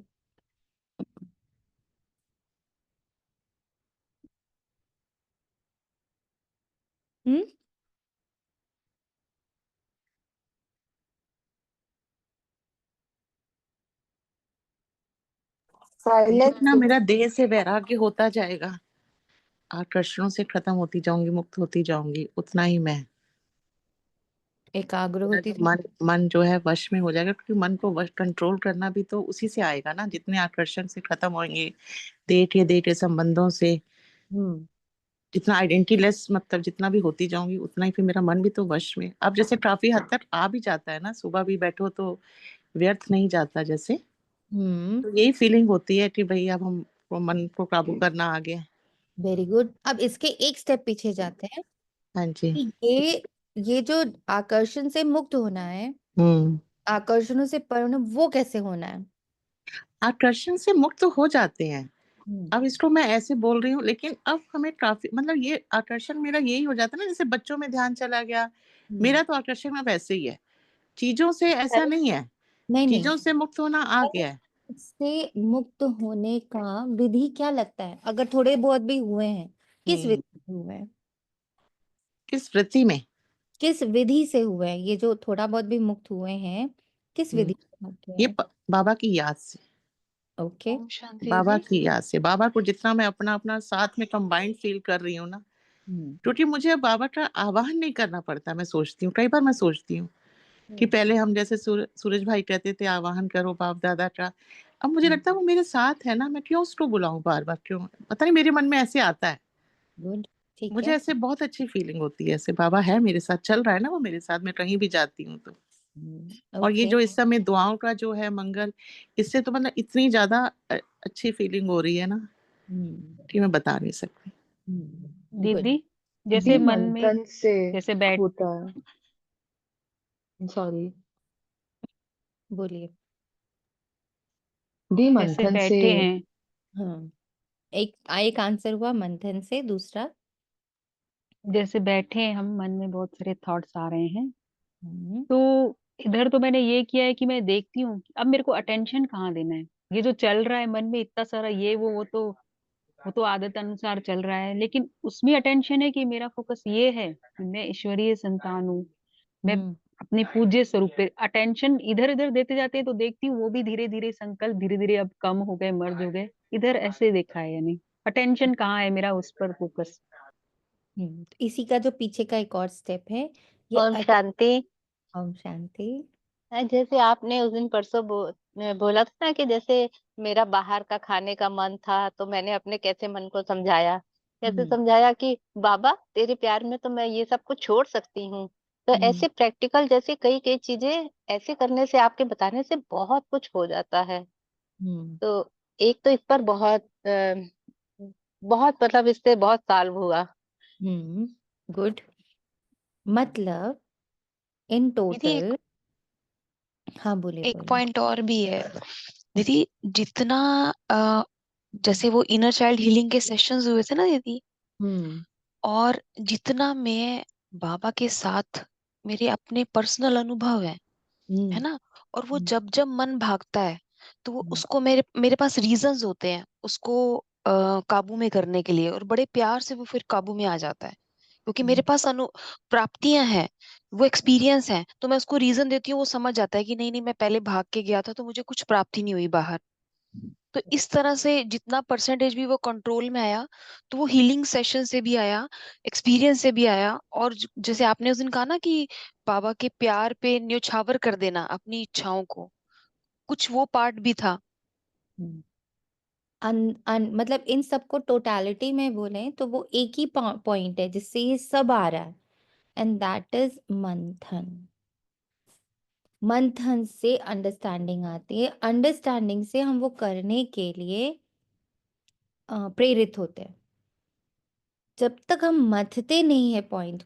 हम्म जितना मेरा देह से वैराग्य होता जाएगा, आकर्षणों से खत्म होती जाऊंगी, मुक्त होती जाऊंगी, उतना ही मैं, एकाग्र मेरा होती जो थी। मन जो है वश में हो जाएगा। क्योंकि मन को वश कंट्रोल करना भी तो उसी से आएगा ना, जितने आकर्षण से खत्म होंगे, देठ संबंधों से, हम्म जितना आइडेंटिटी लेस, मतलब जितना भी होती जाऊंगी, उतना ही फिर मेरा मन भी तो वश में। अब जैसे काफी हद तक आ भी जाता है ना, सुबह भी बैठो तो व्यर्थ नहीं जाता जैसे, हम्म तो यही फीलिंग होती है कि भाई अब हम मन को काबू करना आ गया। Very good. अब इसके एक स्टेप पीछे जाते हैं हाँ जी। कि ये जो आकर्षण से मुक्त होना है, हम्म। आकर्षणों से पर होना, वो कैसे होना है? आकर्षण से मुक्त हो जाते हैं। हम्म अब इसको मैं ऐसे बोल रही हूँ, लेकिन अब हमें ट्रैफिक मतलब ये आकर्षण मेरा यही हो जाता है ना, जैसे बच्चों में ध्यान चला गया, हम्म मेरा तो आकर्षण अब वैसे ही है। चीजों से ऐसा नहीं है, नहीं नहीं, चीजों से मुक्त होना आ गया है। इससे मुक्त होने का विधि क्या लगता है, अगर थोड़े बहुत भी हुए हैं, किस विधि से हुए हैं? किस वृत्ति में? किस विधि से हुए हैं? ये जो थोड़ा बहुत भी मुक्त हुए हैं, किस हम्म, विधि से मुक्त हुए ये हैं? बाबा की याद से। ओके। ओम शांति बाबा दीदी। की याद से, बाबा को जितना मैं अपना अपना साथ में कंबाइंड फील कर रही हूँ ना, हम्म क्योंकि मुझे अब बाबा का आवाहन नहीं करना पड़ता। मैं सोचती हूँ, कई बार मैं सोचती हूँ कि पहले हम जैसे सूरज भाई कहते थे आवाहन करो बाप दादा का, अब मुझे लगता है वो मेरे साथ है ना, मैं क्यों उसको बुलाऊं बार बार, क्यों पता नहीं मेरे मन में ऐसे आता है। गुड, ठीक मुझे है। ऐसे बहुत अच्छी फीलिंग होती है, ऐसे बाबा है मेरे साथ, चल रहा है ना वो मेरे साथ, मैं कहीं भी जाती हूँ तो। और ये ओके। जो इस समय दुआओं का जो है मंगल, इससे तो मतलब इतनी ज्यादा अच्छी फीलिंग हो रही है ना कि मैं बता नहीं सकती। गुड। दीदी दी जैसे मन में मंथन से जैसे बैठ होता है, सॉरी, बोलिए। दी जैसे मंथन से। बैठे हैं, हाँ, एक आंसर हुआ मंथन से, दूसरा? जैसे बैठे हैं हम, मन में बहुत सारे थॉट्स आ रहे हैं, हम्म तो इधर तो मैंने ये किया है कि मैं देखती हूँ कि अब मेरे को अटेंशन कहाँ देना है। ये जो चल रहा है मन में इतना सारा, ये वो तो आदत अनुसार चल रहा है, लेकिन उसमें अटेंशन है कि मेरा फोकस ये है कि मैं ईश्वरीय संतान हूँ, मैं हम्म अपने पूज्य स्वरूप पे अटेंशन इधर उधर देते जाते हैं, तो देखती हूँ वो भी धीरे धीरे संकल्प धीरे धीरे अब कम हो गए, मर्ज हो गए। इधर ऐसे देखा है, यानी अटेंशन कहाँ है मेरा, उस पर फोकस। तो इसी का जो पीछे का एक और स्टेप है, ये ओम शांति। ओम शांति। जैसे आपने उस दिन परसों बोला था ना कि जैसे मेरा बाहर का खाने का मन था, तो मैंने अपने कैसे मन को समझाया, कैसे हम्म समझाया कि बाबा तेरे प्यार में तो मैं ये सब कुछ छोड़ सकती हूँ। तो हम्म ऐसे प्रैक्टिकल जैसे कई कई चीजें ऐसे करने से, आपके बताने से बहुत कुछ हो जाता है। हम्म तो एक तो इस पर बहुत बहुत मतलब इससे बहुत सॉल्व हुआ। गुड। मतलब इन दीदी टोटल, हाँ बोलिए एक बोलिए। पॉइंट और भी है दीदी, जितना जैसे वो इनर चाइल्ड हीलिंग के सेशंस हुए थे ना दीदी, हम्म और जितना मैं बाबा के साथ, मेरे अपने पर्सनल अनुभव है हम्म ना, और वो हम्म जब जब मन भागता है तो वो हम्म उसको मेरे मेरे पास रीजंस होते हैं उसको काबू में करने के लिए, और बड़े प्यार से वो फिर काबू में आ जाता है, क्योंकि मेरे हम्म पास प्राप्तियां हैं, वो एक्सपीरियंस है, तो मैं उसको रीजन देती हूँ, वो समझ जाता है कि नहीं नहीं मैं पहले भाग के गया था तो मुझे कुछ प्राप्ति नहीं हुई बाहर। तो इस तरह से जितना परसेंटेज भी वो कंट्रोल में आया, तो वो हीलिंग सेशन से भी आया, एक्सपीरियंस से भी आया, और जैसे आपने उस दिन कहा ना कि बाबा के प्यार पे न्योछावर कर देना अपनी इच्छाओं को, कुछ वो पार्ट भी था। हम्म। मतलब इन सबको टोटालिटी में बोलें तो वो एक ही पॉइंट है जिससे ये सब आ रहा है, एंड दैट इज मंथन। मंथन से अंडरस्टैंडिंग आती है, अंडरस्टैंडिंग से हम वो करने के लिए प्रेरित होते हैं। जब तक हम मथते नहीं है पॉइंट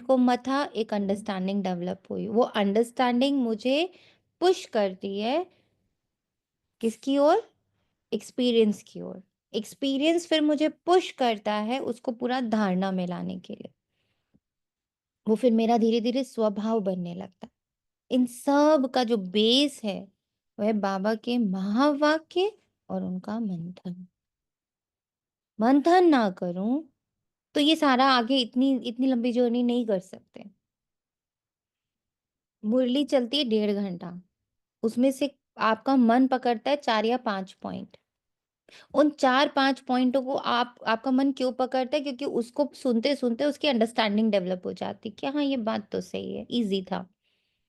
को मथा, एक अंडरस्टैंडिंग डेवलप हुई, वो अंडरस्टैंडिंग मुझे पुश करती है किसकी ओर? एक्सपीरियंस की ओर। एक्सपीरियंस फिर मुझे पुश करता है उसको पूरा धारणा में लाने के लिए, वो फिर मेरा धीरे धीरे स्वभाव बनने लगता है। इन सब का जो बेस है वह बाबा के महावाक्य और उनका मंथन। मंथन ना करूं तो ये सारा आगे इतनी इतनी लंबी जर्नी नहीं कर सकते। मुरली चलती है 1.5 घंटा, उसमें से आपका मन पकड़ता है 4 या 5 पॉइंट। उन 4-5 पॉइंटों को आपका मन क्यों पकड़ता है? क्योंकि उसको सुनते सुनते उसकी अंडरस्टैंडिंग डेवलप हो जाती कि हाँ ये बात तो सही है, इजी था।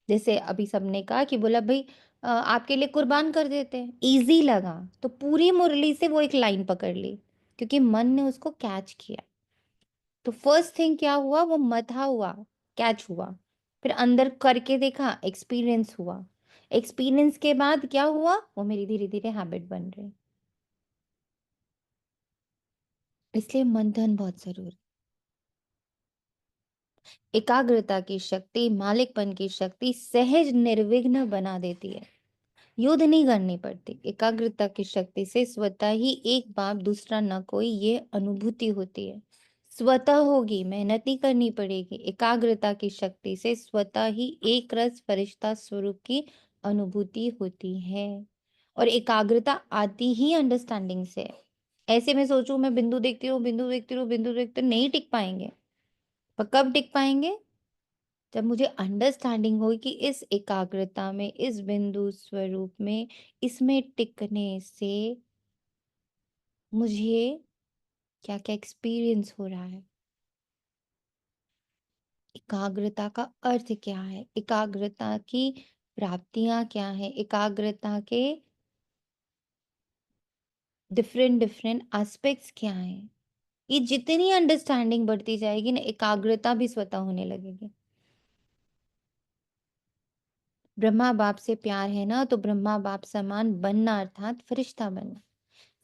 जैसे अभी सबने कहा कि बोला भाई आपके लिए कुर्बान कर देते हैं, इजी लगा तो पूरी मुरली से वो एक लाइन पकड़ ली, क्योंकि मन ने उसको कैच किया। तो फर्स्ट थिंग क्या हुआ? वो मथा हुआ, कैच हुआ, फिर अंदर करके देखा, एक्सपीरियंस हुआ। एक्सपीरियंस के बाद क्या हुआ? वो मेरी धीरे धीरे हैबिट बन रही। इसलिए मंथन बहुत जरूरी। एकाग्रता की शक्ति, मालिकपन की शक्ति सहज निर्विघ्न बना देती है। युद्ध नहीं करनी पड़ती। एकाग्रता की शक्ति से स्वतः ही एक बाप दूसरा न कोई, ये अनुभूति होती है। स्वतः होगी, मेहनत नहीं करनी पड़ेगी। एकाग्रता की शक्ति से स्वतः ही एक रस फरिश्ता स्वरूप की अनुभूति होती है। और एकाग्रता आती ही अंडरस्टैंडिंग से है। ऐसे में सोचूं, मैं बिंदु देखती रहूं, बिंदु देखती रहूं, बिंदु देखते नहीं टिक पाएंगे। पर कब टिक पाएंगे? जब मुझे अंडरस्टैंडिंग होगी कि इस एकाग्रता में, इस बिंदु स्वरूप में, इसमें टिकने से मुझे क्या क्या एक्सपीरियंस हो रहा है। एकाग्रता का अर्थ क्या है, एकाग्रता की प्राप्तियां क्या है, एकाग्रता के डिफरेंट डिफरेंट एस्पेक्ट्स क्या हैं। ये जितनी अंडरस्टैंडिंग बढ़ती जाएगी ना, एकाग्रता भी स्वतः होने लगेगी। ब्रह्मा बाप से प्यार है ना, तो ब्रह्मा बाप समान बनना अर्थात फरिश्ता बनना।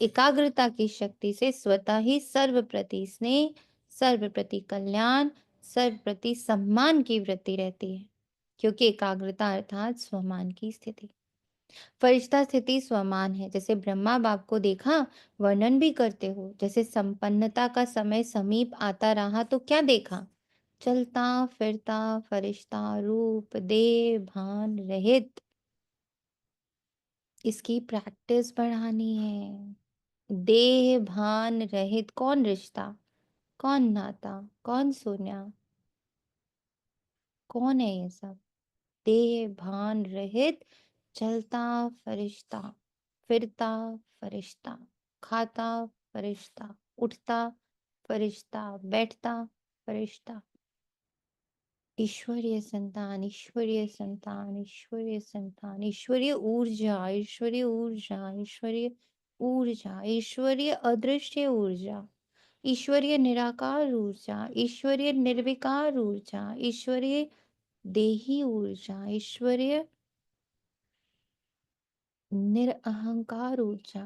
एकाग्रता की शक्ति से स्वतः ही सर्व प्रति स्नेह, सर्व प्रति कल्याण, सर्व प्रति सम्मान की वृत्ति रहती है। क्योंकि एकाग्रता अर्थात स्वमान की स्थिति। फरिश्ता स्थिति स्वमान है। जैसे ब्रह्मा बाप को देखा, वर्णन भी करते हो। जैसे संपन्नता का समय समीप आता रहा तो क्या देखा? चलता फिरता फरिश्ता रूप, देह भान रहित। इसकी प्रैक्टिस बढ़ानी है। देह भान रहित कौन रिश्ता, कौन नाता, कौन सोना, कौन है ये सब? देह भान रहित चलता फरिश्ता, फिरता फरिश्ता, खाता फरिश्ता, उठता फरिश्ता, बैठता फरिश्ता। ईश्वरीय संतान, ईश्वरीय संतान, ईश्वरीय संतान, ईश्वरीय ऊर्जा, ईश्वरीय ऊर्जा, ईश्वरीय ऊर्जा, ईश्वरीय अदृश्य ऊर्जा, ईश्वरीय निराकार ऊर्जा, ईश्वरीय निर्विकार ऊर्जा, ईश्वरीय देही ऊर्जा, ईश्वरीय निरअहंकार ऊर्जा।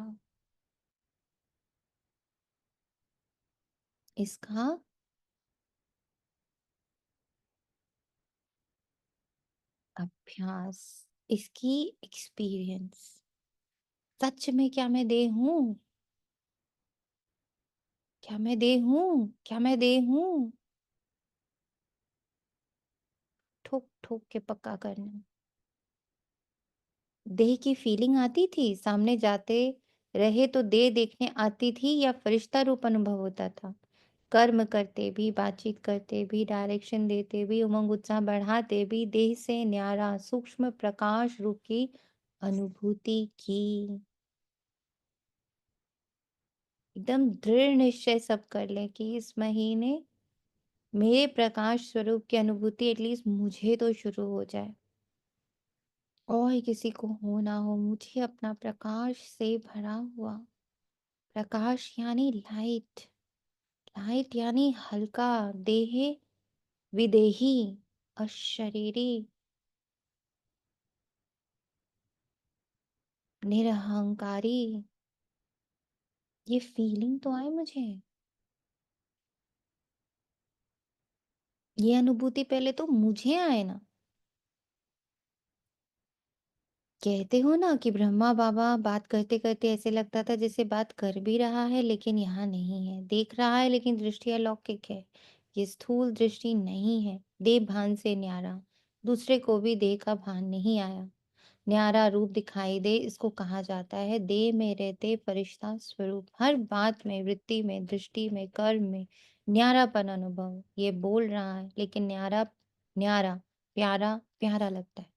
इसका अभ्यास, इसकी एक्सपीरियंस। सच में क्या मैं देह हूं? क्या मैं देह हूं? क्या मैं देह हूं? ठोक ठोक के पक्का करना। देह की फीलिंग आती थी, सामने जाते रहे तो देह देखने आती थी, या फरिश्ता रूप अनुभव होता था? कर्म करते भी, बातचीत करते भी, डायरेक्शन देते भी, उमंग उत्साह बढ़ाते भी, देह से न्यारा सूक्ष्म प्रकाश रूप की अनुभूति की। एकदम दृढ़ निश्चय सब कर ले कि इस महीने मेरे प्रकाश स्वरूप की अनुभूति एटलीस्ट मुझे तो शुरू हो जाए, और किसी को हो ना हो। मुझे अपना प्रकाश से भरा हुआ, प्रकाश यानी लाइट, लाइट यानी हल्का, देह विदेही, अशरीरी, निरहंकारी। ये फीलिंग तो आए मुझे, ये अनुभूति पहले तो मुझे आए ना। कहते हो ना कि ब्रह्मा बाबा बात करते करते ऐसे लगता था जैसे बात कर भी रहा है लेकिन यहाँ नहीं है, देख रहा है लेकिन दृष्टि अलौकिक है। ये स्थूल दृष्टि नहीं है। देह भान से न्यारा, दूसरे को भी देह का भान नहीं आया। न्यारा रूप दिखाई दे, इसको कहा जाता है देह में रहते फरिश्ता स्वरूप। हर बात में, वृत्ति में, दृष्टि में, कर्म में न्यारापन अनुभव। ये बोल रहा है लेकिन न्यारा, न्यारा, प्यारा प्यारा लगता है,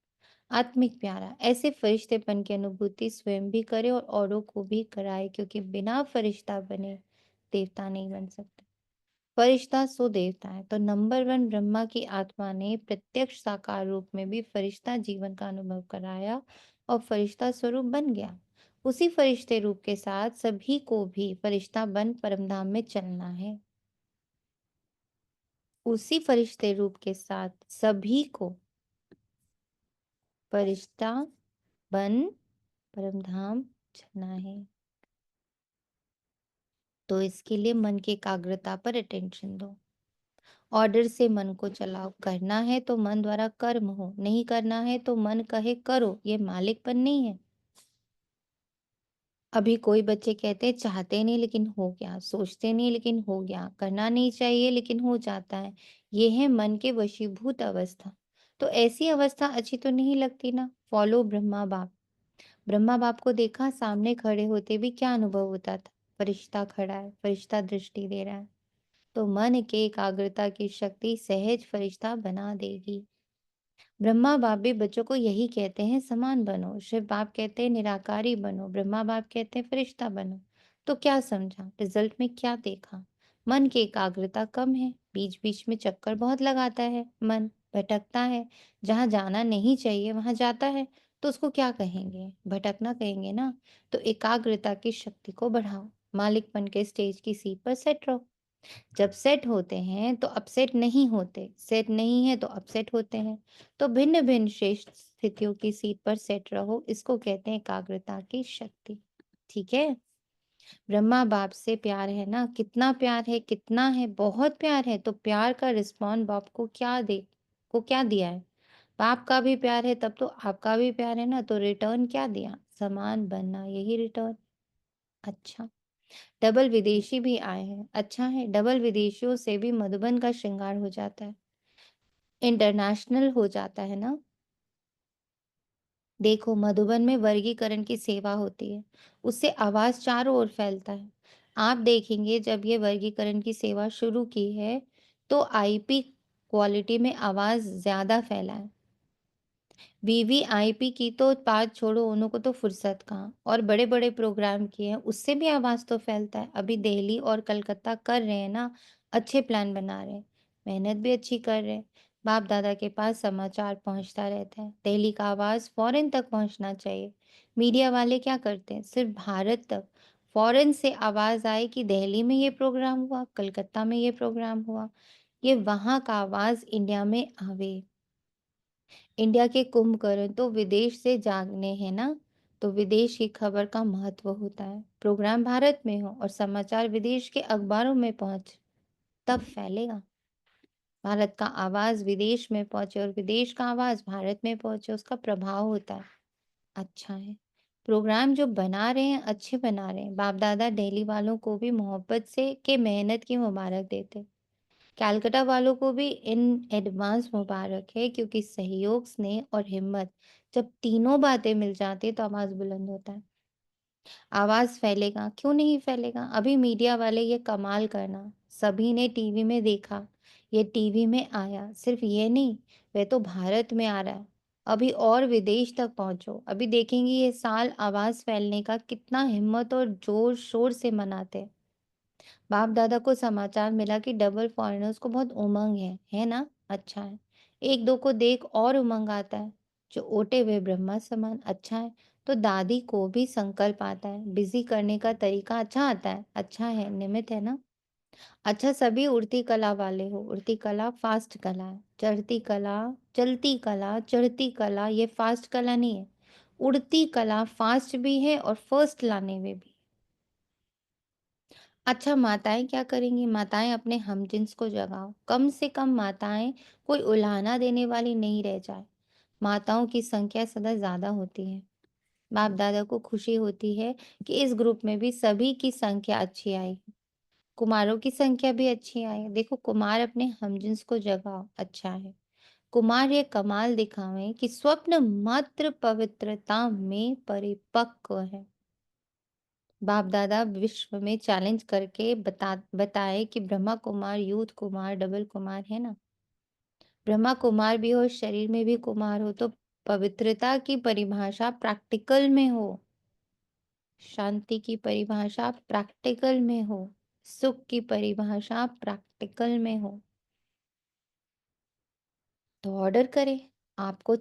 आत्मिक प्यारा। ऐसे फरिश्तेपन की अनुभूति स्वयं भी करे और औरों को भी कराए, क्योंकि बिना फरिश्ता बने देवता नहीं बन सकते। फरिश्ता सो देवता है। तो नंबर वन, ब्रह्मा की आत्मा ने प्रत्यक्ष साकार रूप में भी फरिश्ता जीवन का अनुभव कराया और फरिश्ता स्वरूप बन गया। उसी फरिश्ते रूप के साथ सभी को भी फरिश्ता बन परमधाम में चलना है। उसी फरिश्ते रूप के साथ सभी को फरिश्ता बन परमधाम चलना है। तो इसके लिए मन की एकाग्रता पर अटेंशन दो। ऑर्डर से मन को चलाओ। करना है तो मन द्वारा कर्म हो, नहीं करना है तो मन कहे करो, ये मालिकपन नहीं है। अभी कोई बच्चे कहते हैं चाहते नहीं लेकिन हो गया, सोचते नहीं लेकिन हो गया, करना नहीं चाहिए लेकिन हो जाता है। ये है मन के वशीभूत अवस्था। तो ऐसी अवस्था अच्छी तो नहीं लगती ना। फॉलो ब्रह्मा बाप। ब्रह्मा बाप को देखा, सामने खड़े होते भी क्या अनुभव होता था? फरिश्ता खड़ा है, फरिश्ता दृष्टि दे रहा है। तो मन के एकाग्रता की शक्ति सहज फरिश्ता बना देगी। ब्रह्मा बाप भी बच्चों को यही कहते हैं, समान बनो। शिव बाप कहते हैं निराकारी बनो, ब्रह्मा बाप कहते हैं फरिश्ता बनो। तो क्या समझा, रिजल्ट में क्या देखा? मन की एकाग्रता कम है, बीच बीच में चक्कर बहुत लगाता है, मन भटकता है, जहाँ जाना नहीं चाहिए वहां जाता है। तो उसको क्या कहेंगे? भटकना कहेंगे ना। तो एकाग्रता की शक्ति को बढ़ाओ, मालिकपन के स्टेज की सीट पर सेट रहो। जब सेट होते हैं तो अपसेट नहीं होते, सेट नहीं है तो अपसेट होते हैं। तो भिन्न भिन्न श्रेष्ठ स्थितियों की सीट पर सेट रहो, इसको कहते हैं एकाग्रता की शक्ति। ठीक है। ब्रह्मा बाप से प्यार है ना, कितना प्यार है, कितना है, बहुत प्यार है। तो प्यार का रिस्पॉन्ड बाप को क्या दिया है? बाप का भी प्यार है, तब तो आपका भी प्यार है ना। तो रिटर्न क्या दिया? समान बनना, यही रिटर्न। अच्छा, डबल विदेशी भी आए हैं, अच्छा है। डबल विदेशियों से भी मधुबन का श्रृंगार हो जाता है, इंटरनेशनल हो जाता है ना। देखो, मधुबन में वर्गीकरण की सेवा होती है, उससे आवाज चारों ओर फैलता है। आप देखेंगे जब ये वर्गीकरण की सेवा शुरू की है तो आईपी क्वालिटी में आवाज ज्यादा फैला है। वीवीआईपी की तो बात छोड़ो, उनको तो फुर्सत कहाँ। और बड़े बड़े प्रोग्राम किए हैं, उससे भी आवाज तो फैलता है। अभी दिल्ली और कलकत्ता कर रहे हैं ना, अच्छे प्लान बना रहे हैं, मेहनत भी अच्छी कर रहे हैं। बाप दादा के पास समाचार पहुंचता रहता है, दिल्ली का आवाज फॉरेन तक पहुंचना चाहिए। मीडिया वाले क्या करते हैं? सिर्फ भारत तक। फॉरेन से आवाज आए कि दिल्ली में ये प्रोग्राम हुआ, कलकत्ता में ये प्रोग्राम हुआ, ये वहां का आवाज इंडिया में आवे। इंडिया के कुंभकर्ण तो विदेश से जागने हैं ना। तो विदेश की खबर का महत्व होता है। प्रोग्राम भारत में हो और समाचार विदेश के अखबारों में पहुंचे, तब फैलेगा। भारत का आवाज विदेश में पहुंचे और विदेश का आवाज भारत में पहुंचे, उसका प्रभाव होता है। अच्छा है। प्रोग्राम जो बना रहे हैं अच्छे बना रहे हैं। बाप दादा दिल्ली वालों को भी मोहब्बत से के मेहनत की मुबारक देते। कैलकाटा वालों को भी इन एडवांस मुबारक है, क्योंकि सहयोग, स्नेह और हिम्मत, जब तीनों बातें मिल जाती है तो आवाज बुलंद होता है। आवाज फैलेगा, क्यों नहीं फैलेगा? अभी मीडिया वाले ये कमाल करना, सभी ने टीवी में देखा, ये टीवी में आया। सिर्फ ये नहीं, वह तो भारत में आ रहा है। अभी और विदेश तक पहुंचो, अभी देखेंगे ये साल आवाज फैलने का कितना हिम्मत और जोर शोर से मनाते हैं। बाप दादा को समाचार मिला कि डबल फॉरेनर्स को बहुत उमंग है ना। अच्छा है। एक दो को देख और उमंग आता है, जो ओटे हुए ब्रह्मा समान। अच्छा है। तो दादी को भी संकल्प आता है, बिजी करने का तरीका अच्छा आता है। अच्छा है, निमित है ना। अच्छा, सभी उड़ती कला वाले हो। उड़ती कला फास्ट कला है, चढ़ती कला, चलती कला, चढ़ती कला, ये फास्ट कला नहीं है। उड़ती कला फास्ट भी है और फर्स्ट लाने में भी। अच्छा, माताएं क्या करेंगी? माताएं अपने हमजिन्स को जगाओ, कम से कम माताएं कोई उल्हाना देने वाली नहीं रह जाए। माताओं की संख्या सदा ज्यादा होती है। बाप दादा को खुशी होती है कि इस ग्रुप में भी सभी की संख्या अच्छी आई है। कुमारों की संख्या भी अच्छी आई है। देखो, कुमार अपने हमजिन्स को जगाओ। अच्छा है। कुमार ये कमाल दिखावे कि स्वप्न मात्र पवित्रता में परिपक्व है। बाप दादा विश्व में चैलेंज करके बताए कि ब्रह्मा कुमार, यूथ कुमार, डबल कुमार है ना। ब्रह्मा कुमार भी हो, शरीर में भी कुमार हो, तो पवित्रता की परिभाषा प्रैक्टिकल में हो, शांति की परिभाषा प्रैक्टिकल में हो, सुख की परिभाषा प्रैक्टिकल में हो। तो ऑर्डर करें, आपको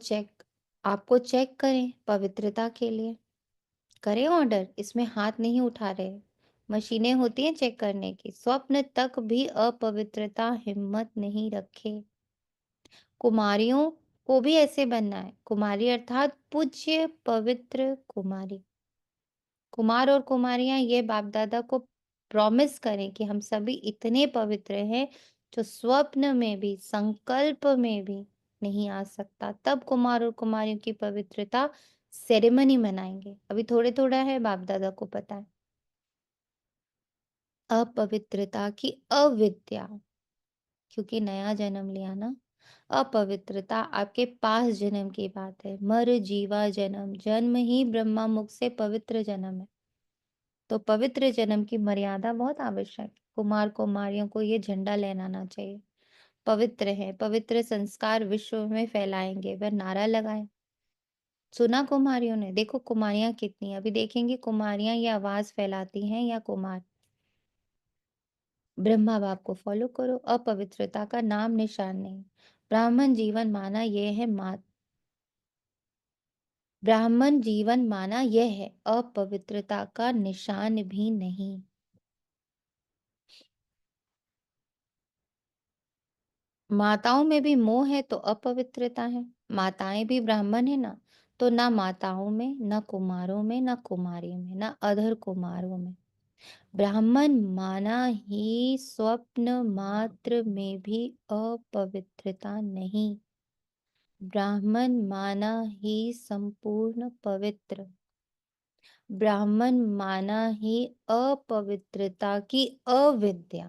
चेक करें पवित्रता के लिए। करें ऑर्डर, इसमें हाथ नहीं उठा रहे। मशीनें होती हैं चेक करने की। स्वप्न तक भी अपवित्रता हिम्मत नहीं रखे। कुमारियों को भी ऐसे बनना है। कुमारी अर्थात पूज्य पवित्र कुमारी। कुमार और कुमारियां ये बाप दादा को प्रॉमिस करें कि हम सभी इतने पवित्र हैं जो स्वप्न में भी, संकल्प में भी नहीं आ सकता। तब कुमार और कुमारियों की पवित्रता सेरेमनी मनाएंगे। अभी थोड़े थोड़ा है, बाप दादा को पता है। अपवित्रता की अविद्या, क्योंकि नया जन्म लिया ना। अपवित्रता आपके पास जन्म की बात है। मर जीवा जन्म, जन्म ही ब्रह्मा मुख से पवित्र जन्म है। तो पवित्र जन्म की मर्यादा बहुत आवश्यक है। कुमार कुमारियों को ये झंडा लहराना चाहिए। पवित्र है, पवित्र संस्कार विश्व में फैलाएंगे, वह नारा लगाए। सुना कुमारियों ने? देखो कुमारियां कितनी, अभी देखेंगे कुमारियां ये आवाज फैलाती हैं या कुमार। ब्रह्मा बाप को फॉलो करो। अपवित्रता का नाम निशान नहीं। ब्राह्मण जीवन माना यह है ब्राह्मण जीवन माना यह है, अपवित्रता का निशान भी नहीं। माताओं में भी मोह है तो अपवित्रता है। माताएं भी ब्राह्मण है ना, तो ना माताओं में, ना कुमारों में, ना कुमारी में, ना अधर कुमारों में। ब्राह्मण माना ही स्वप्न मात्र में भी अपवित्रता नहीं। ब्राह्मण माना ही संपूर्ण पवित्र। ब्राह्मण माना ही अपवित्रता की अविद्या।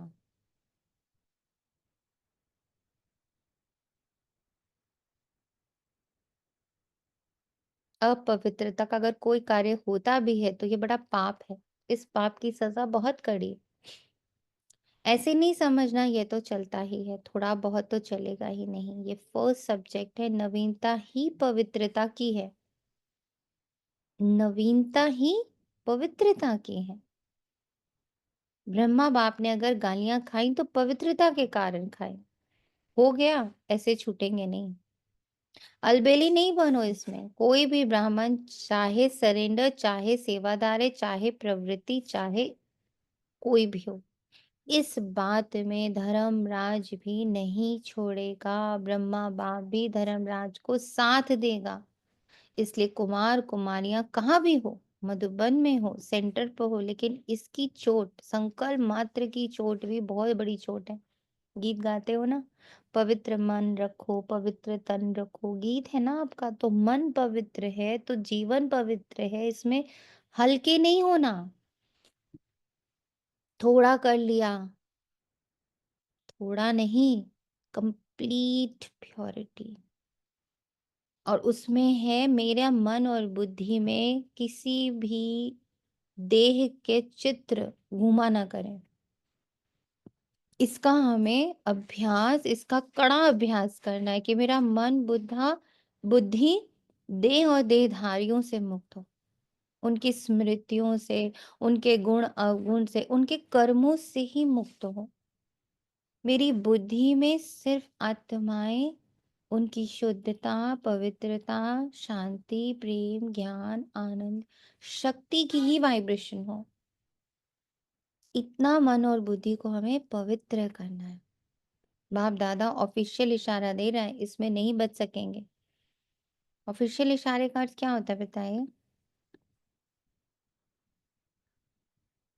अपवित्रता का अगर कोई कार्य होता भी है तो ये बड़ा पाप है। इस पाप की सजा बहुत कड़ी। ऐसे नहीं समझना ये तो चलता ही है, थोड़ा बहुत तो चलेगा ही नहीं। ये फर्स्ट सब्जेक्ट है, नवीनता ही पवित्रता की है। नवीनता ही पवित्रता की है। ब्रह्मा बाप ने अगर गालियां खाई तो पवित्रता के कारण खाई। हो गया, ऐसे छूटेंगे नहीं। अलबेली नहीं बनो इसमें। कोई भी ब्राह्मण, चाहे सरेंडर, चाहे सेवादार है, चाहे प्रवृत्ति, चाहे कोई भी हो, इस बात में धर्मराज भी नहीं छोड़ेगा। ब्रह्मा बाप भी धर्मराज को साथ देगा। इसलिए कुमार कुमारियां कहाँ भी हो, मधुबन में हो, सेंटर पर हो, लेकिन इसकी चोट, संकल्प मात्र की चोट भी बहुत बड़ी चोट है। गीत गाते हो ना, पवित्र मन रखो, पवित्र तन रखो, गीत है ना आपका। तो मन पवित्र है तो जीवन पवित्र है। इसमें हल्के नहीं होना। थोड़ा कर लिया, थोड़ा नहीं, कंप्लीट प्योरिटी। और उसमें है मेरा मन और बुद्धि में किसी भी देह के चित्र घुमा ना करें। इसका हमें अभ्यास, इसका कड़ा अभ्यास करना है कि मेरा मन बुद्धि देह और देहधारियों से मुक्त हो, उनकी स्मृतियों से, उनके गुण अवगुण से, उनके कर्मों से ही मुक्त हो। मेरी बुद्धि में सिर्फ आत्माएं, उनकी शुद्धता, पवित्रता, शांति, प्रेम, ज्ञान, आनंद, शक्ति की ही वाइब्रेशन हो। इतना मन और बुद्धि को हमें पवित्र करना है। बाप दादा ऑफिशियल इशारा दे रहा है, इसमें नहीं बच सकेंगे। ऑफिशियल इशारे का अर्थ क्या होता है बताइए?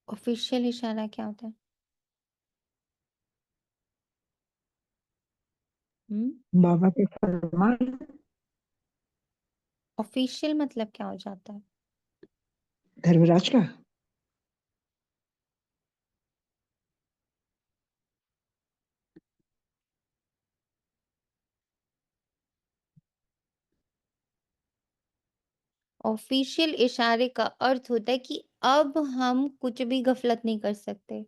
ऑफिशियल इशारा क्या होता है? बाबा के फरमान। ऑफिशियल मतलब क्या हो जाता है? धर्मराज का। ऑफिशियल इशारे का अर्थ होता है कि अब हम कुछ भी गफलत नहीं कर सकते।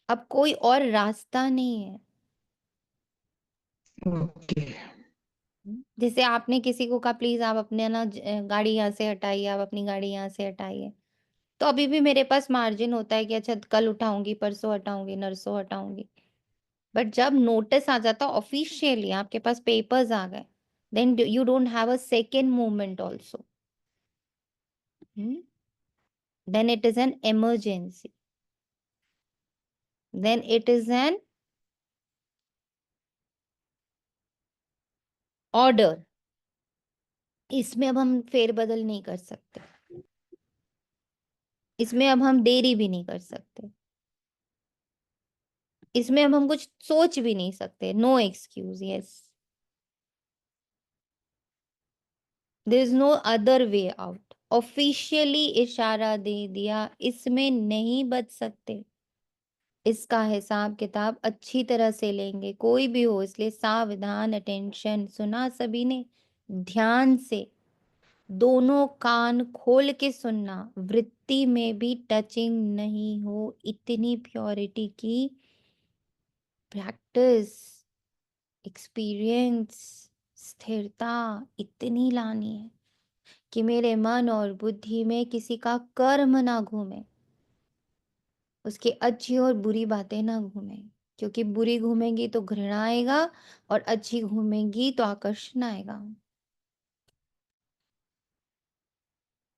अब कोई और रास्ता नहीं है। ओके। जैसे आपने किसी को कहा प्लीज आप अपने ना गाड़ी यहाँ से हटाइए, आप अपनी गाड़ी यहाँ से हटाइए, तो अभी भी मेरे पास मार्जिन होता है कि अच्छा कल उठाऊंगी, परसों हटाऊंगी, नरसों हटाऊंगी। बट जब नोटिस आ जाता ऑफिशियली, आपके पास पेपर्स आ गए, then you don't have a second movement also. Then it is an emergency, then it is an order. इसमें अब हम फेरबदल नहीं कर सकते। इसमें अब हम देरी भी नहीं कर सकते, इसमें अब हम कुछ सोच भी नहीं सकते। No excuse, yes, there is no other way out. Officially इशारा दे दिया, इसमें नहीं बच सकते। इसका हिसाब किताब अच्छी तरह से लेंगे, कोई भी हो, इसलिए सावधान, अटेंशन। सुना सभी ने? ध्यान से, दोनों कान खोल के सुनना। वृत्ति में भी टचिंग नहीं हो, इतनी प्योरिटी की प्रैक्टिस, एक्सपीरियंस, स्थिरता इतनी लानी है कि मेरे मन और बुद्धि में किसी का कर्म ना घूमे, उसकी अच्छी और बुरी बातें ना घूमे। क्योंकि बुरी घूमेंगी तो घृणा आएगा, और अच्छी घूमेंगी तो आकर्षण आएगा।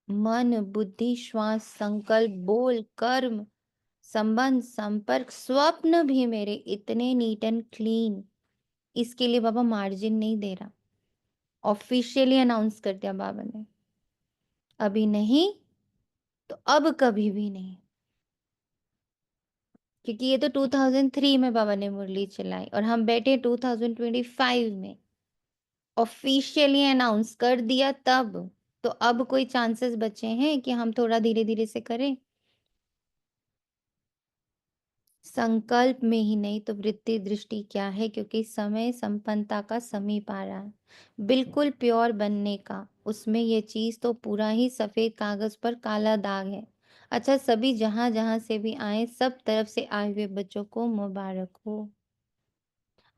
मन, बुद्धि, श्वास, संकल्प, बोल, कर्म, संबंध, संपर्क, स्वप्न भी मेरे इतने नीट एंड क्लीन। इसके लिए बाबा मार्जिन नहीं दे रहा, ऑफिशियली अनाउंस कर दिया बाबा ने। अभी नहीं तो अब कभी भी नहीं। क्योंकि ये तो 2003 में बाबा ने मुरली चलाई, और हम बैठे 2025 में। ऑफिशियली अनाउंस कर दिया तब, तो अब कोई चांसेस बचे हैं कि हम थोड़ा धीरे धीरे से करें? संकल्प में ही नहीं तो वृत्ति दृष्टि क्या है? क्योंकि समय संपन्नता का समीप आ रहा है, बिल्कुल प्योर बनने का। उसमें ये चीज तो पूरा ही सफेद कागज पर काला दाग है। अच्छा, सभी जहां जहां से भी आए, सब तरफ से आए हुए बच्चों को मुबारक हो।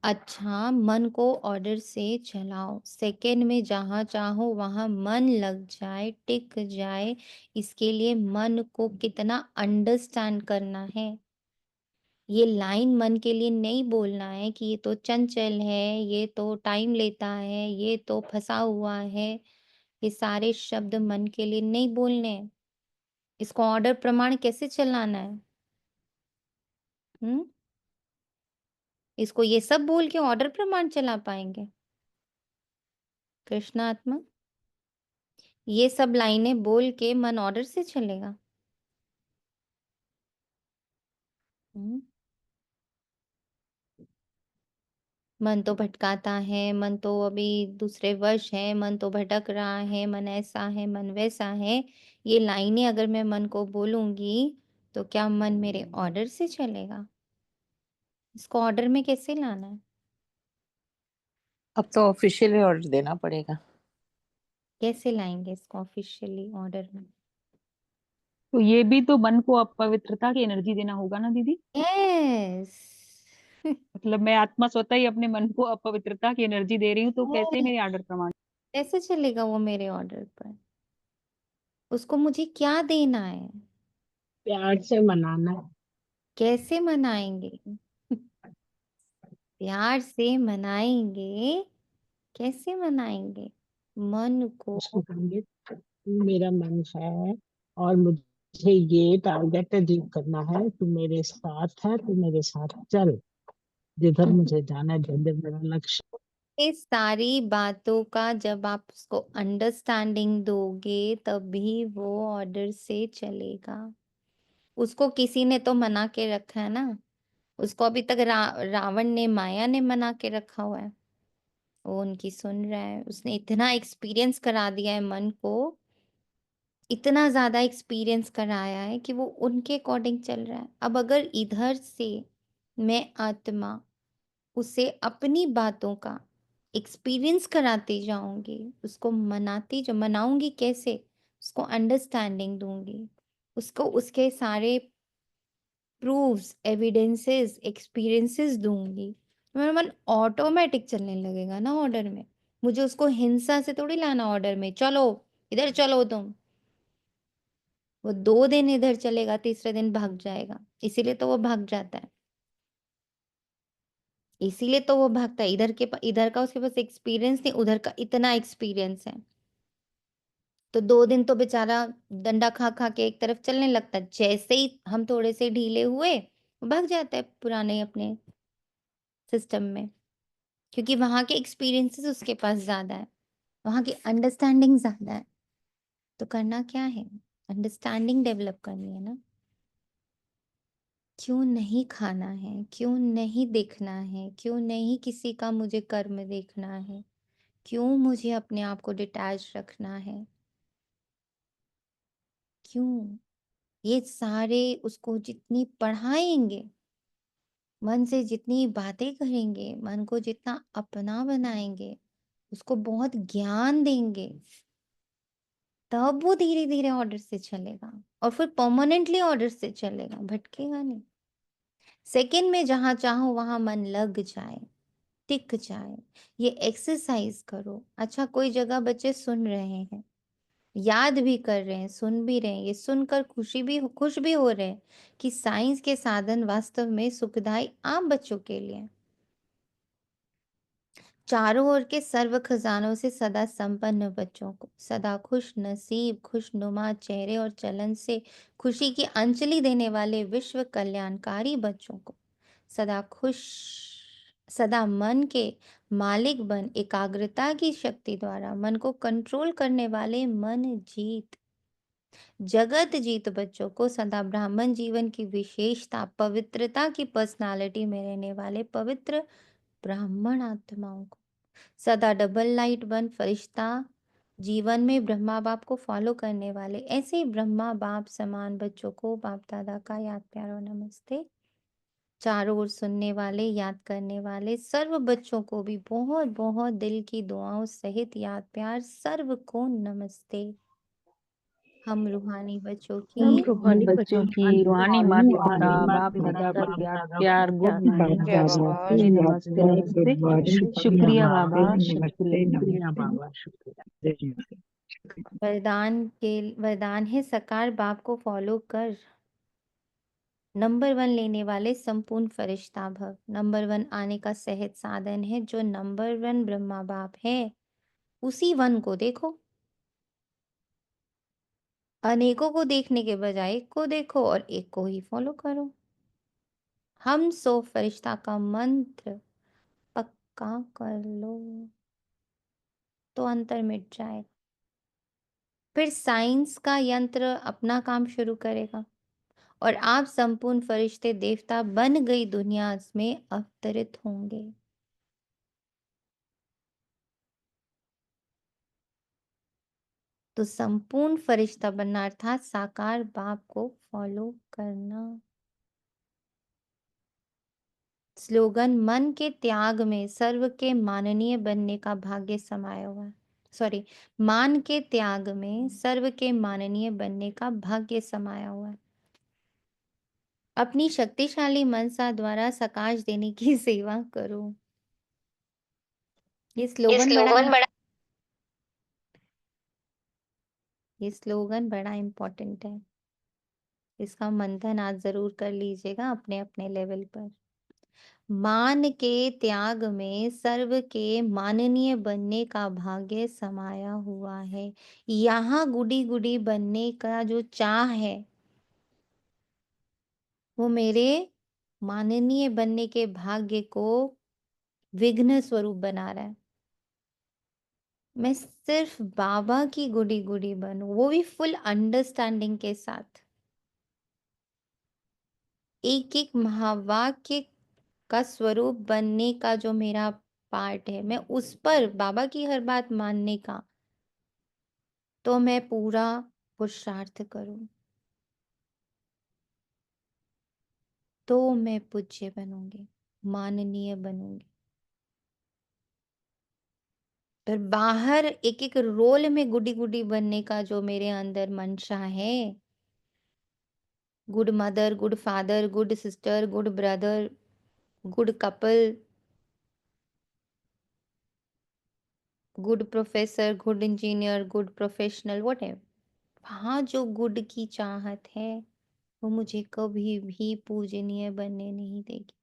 अच्छा, मन को ऑर्डर से चलाओ, सेकेंड में जहां चाहो वहां मन लग जाए, टिक जाए। इसके लिए मन को कितना अंडरस्टैंड करना है। ये लाइन मन के लिए नहीं बोलना है कि ये तो चंचल है, ये तो टाइम लेता है, ये तो फंसा हुआ है। ये सारे शब्द मन के लिए नहीं बोलने हैं। इसको ऑर्डर प्रमाण कैसे चलाना है? हम्म, इसको ये सब बोल के ऑर्डर प्रमाण चला पाएंगे? कृष्णात्मा, ये सब लाइनें बोल के मन ऑर्डर से चलेगा? हम्म, मन तो भटकाता है, मन तो अभी दूसरे वश है, मन तो भटक रहा है, मन ऐसा है, मन वैसा है। ये लाइनें अगर मैं मन को बोलूंगी तो क्या मन मेरे ऑर्डर से चलेगा? इसको ऑर्डर में कैसे लाना है? अब तो ऑफिशियली ऑर्डर देना पड़ेगा। कैसे लाएंगे इसको ऑफिशियली ऑर्डर में? तो ये भी तो मन को अपवित्रता की एनर्जी देना होगा ना दीदी। यस। मतलब मैं आत्मा स्वतः ही अपने मन को अपवित्रता की एनर्जी दे रही हूँ, तो कैसे मेरे आर्डर प्रमाण? कैसे चलेगा वो मेरे ऑर्डर पर? उसको मुझे क्या देना है? प्यार से मनाना। कैसे मनाएंगे? प्यार से मनाएंगे? कैसे मनाएंगे? मन को उसको कहेंगे तू मेरा मन है और मुझे ये टारगेट अचीव करना है, तू मेरे साथ है, तू मेरे साथ चल, जिधर मुझे जाना है, जिधर मेरा लक्ष्य। ये सारी बातों का जब आप उसको अंडरस्टैंडिंग दोगे तभी वो ऑर्डर से चलेगा। उसको किसी ने तो मना के रखा है ना। उसको अभी तक रावण ने, माया ने मना के रखा हुआ है। वो उनकी सुन रहा है, उसने इतना एक्सपीरियंस करा दिया है मन को, इतना ज्यादा एक्सपीरियंस कराया है कि वो उनके अकॉर्डिंग चल रहा है। अब अगर इधर से मैं आत्मा उसे अपनी बातों का एक्सपीरियंस कराती जाऊंगी, उसको मनाऊंगी कैसे? उसको अंडरस्टैंडिंग दूंगी, उसको उसके सारे प्रूफ्स, एविडेंसेस, एक्सपीरियंसेस दूंगी। तो मेरा मन ऑटोमेटिक चलने लगेगा ना ऑर्डर में। मुझे उसको हिंसा से थोड़ी लाना ऑर्डर में, चलो इधर चलो तुम। वो 2 दिन इधर चलेगा, तीसरे दिन भाग जाएगा। इसीलिए तो वो भाग जाता है, इसीलिए तो वो भागता है। इधर का उसके पास एक्सपीरियंस नहीं, उधर का इतना एक्सपीरियंस है। तो 2 दिन तो बेचारा डंडा खा खा के एक तरफ चलने लगता है। जैसे ही हम थोड़े से ढीले हुए, वो भाग जाता है पुराने अपने सिस्टम में। क्योंकि वहां के एक्सपीरियंसेस उसके पास ज्यादा है, वहां की अंडरस्टैंडिंग ज्यादा है। तो करना क्या है? अंडरस्टैंडिंग डेवलप करनी है ना। क्यों नहीं खाना है, क्यों नहीं देखना है, क्यों नहीं किसी का मुझे कर्म देखना है, क्यों मुझे अपने आप को डिटैच रखना है, क्यों? ये सारे उसको जितनी पढ़ाएंगे, मन से जितनी बातें करेंगे, मन को जितना अपना बनाएंगे, उसको बहुत ज्ञान देंगे, तब वो धीरे धीरे ऑर्डर से चलेगा और फिर परमानेंटली ऑर्डर से चलेगा, भटकेगा नहीं। सेकंड में जहां चाहो वहां मन लग जाए, टिक जाए। ये एक्सरसाइज करो। अच्छा, कोई जगह बच्चे सुन रहे हैं, याद भी कर रहे हैं, सुन भी रहे हैं, ये सुनकर खुश भी हो रहे हैं कि साइंस के साधन वास्तव में सुखदाई आम बच्चों के लिए हैं। चारों ओर के सर्व खजानों से सदा संपन्न बच्चों को, सदा खुश नसीब, खुशनुमा चेहरे और चलन से खुशी की अंजलि देने वाले विश्व कल्याणकारी बच्चों को, सदा खुश, सदा मन के मालिक बन एकाग्रता की शक्ति द्वारा मन को कंट्रोल करने वाले मन जीत, जगत जीत बच्चों को, सदा ब्राह्मण जीवन की विशेषता पवित्रता की पर्सनालिटी में रहने वाले पवित्र ब्राह्मण आत्माओं को, सदा डबल लाइट बन फरिश्ता जीवन में ब्रह्मा बाप को फॉलो करने वाले ऐसे ही ब्रह्मा बाप समान बच्चों को बाप दादा का याद प्यार और नमस्ते। चारों ओर सुनने वाले, याद करने वाले सर्व बच्चों को भी बहुत बहुत दिल की दुआओं सहित याद प्यार सर्व को नमस्ते। हम रूहानी बच्चों हम की रूहानी बच्चों की रूहानी माता पिता बाप दादा को याद प्यार गुड बाप मॉर्निंग दादा बाबा को जी, याद नमस्ते प्यार नमस्ते। गुड मॉर्निंग, शुक्रिया नमस्ते बाबा, नमस्ते शुक्रिया। शुक्रिया नमस्ते बाबा, शुक्रिया। नमस्ते। वरदान है सकार बाप को फॉलो कर नंबर 1 लेने वाले संपूर्ण फरिश्ता भव। नंबर 1 आने का सहज साधन है। जो नंबर 1 ब्रह्मा बाप है उसी 1 को देखो। अनेकों को देखने के बजाय एक को देखो और एक को ही फॉलो करो। हम सो फरिश्ता का मंत्र पक्का कर लो तो अंतर मिट जाएगा। फिर साइंस का यंत्र अपना काम शुरू करेगा और आप संपूर्ण फरिश्ते देवता बन गई दुनिया में अवतरित होंगे। तो संपूर्ण फरिश्ता बनना अर्थात साकार बाप को फॉलो करना। स्लोगन मन के त्याग में सर्व के माननीय बनने का भाग्य समाया हुआ है। सॉरी, मान के त्याग में सर्व के माननीय बनने का भाग्य समाया हुआ है। अपनी शक्तिशाली मनसा द्वारा सकाश देने की सेवा करो। ये स्लोगन बड़ा इम्पोर्टेंट है। इसका मंथन आज जरूर कर लीजिएगा अपने अपने लेवल पर। मान के त्याग में सर्व के माननीय बनने का भाग्य समाया हुआ है। यहाँ गुडी गुडी बनने का जो चाह है वो मेरे माननीय बनने के भाग्य को विघ्न स्वरूप बना रहा है। मैं सिर्फ बाबा की गुडी गुडी बनूं, वो भी फुल अंडरस्टैंडिंग के साथ। एक एक महावाक्य का स्वरूप बनने का जो मेरा पार्ट है, मैं उस पर बाबा की हर बात मानने का, तो मैं पूरा पुरुषार्थ करूं तो मैं पूज्य बनूंगी, माननीय बनूंगी। पर बाहर एक एक रोल में गुडी गुडी बनने का जो मेरे अंदर मंशा है, good mother, good father, good sister, good brother, good couple, good professor, good engineer, good professional, whatever, वहां जो गुड की चाहत है वो मुझे कभी भी पूजनीय बनने नहीं देगी।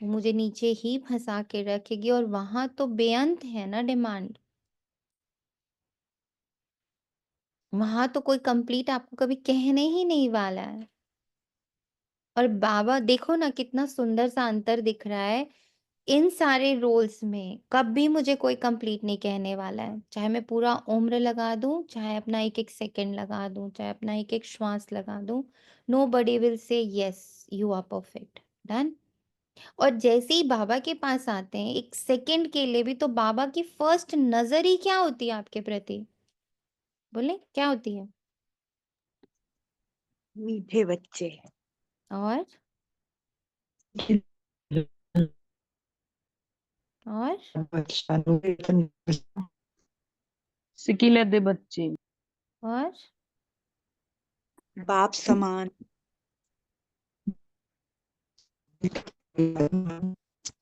वो मुझे नीचे ही फंसा के रखेगी और वहां तो बेअंत है ना डिमांड। वहां तो कोई कंप्लीट आपको कभी कहने ही नहीं वाला है। और बाबा देखो ना कितना सुंदर सा अंतर दिख रहा है। इन सारे रोल्स में कभी मुझे कोई कंप्लीट नहीं कहने वाला है, चाहे मैं पूरा उम्र लगा दूं, चाहे अपना एक एक सेकंड लगा दूं, चाहे अपना एक एक श्वास लगा दूं, nobody will say yes you are perfect, done. और जैसे ही बाबा के पास आते हैं एक सेकंड के लिए भी, तो बाबा की फर्स्ट नजर ही क्या होती है आपके प्रति? बोले क्या होती है? मीठे बच्चे। और और सिकिले दे बच्चे। और बाप समान।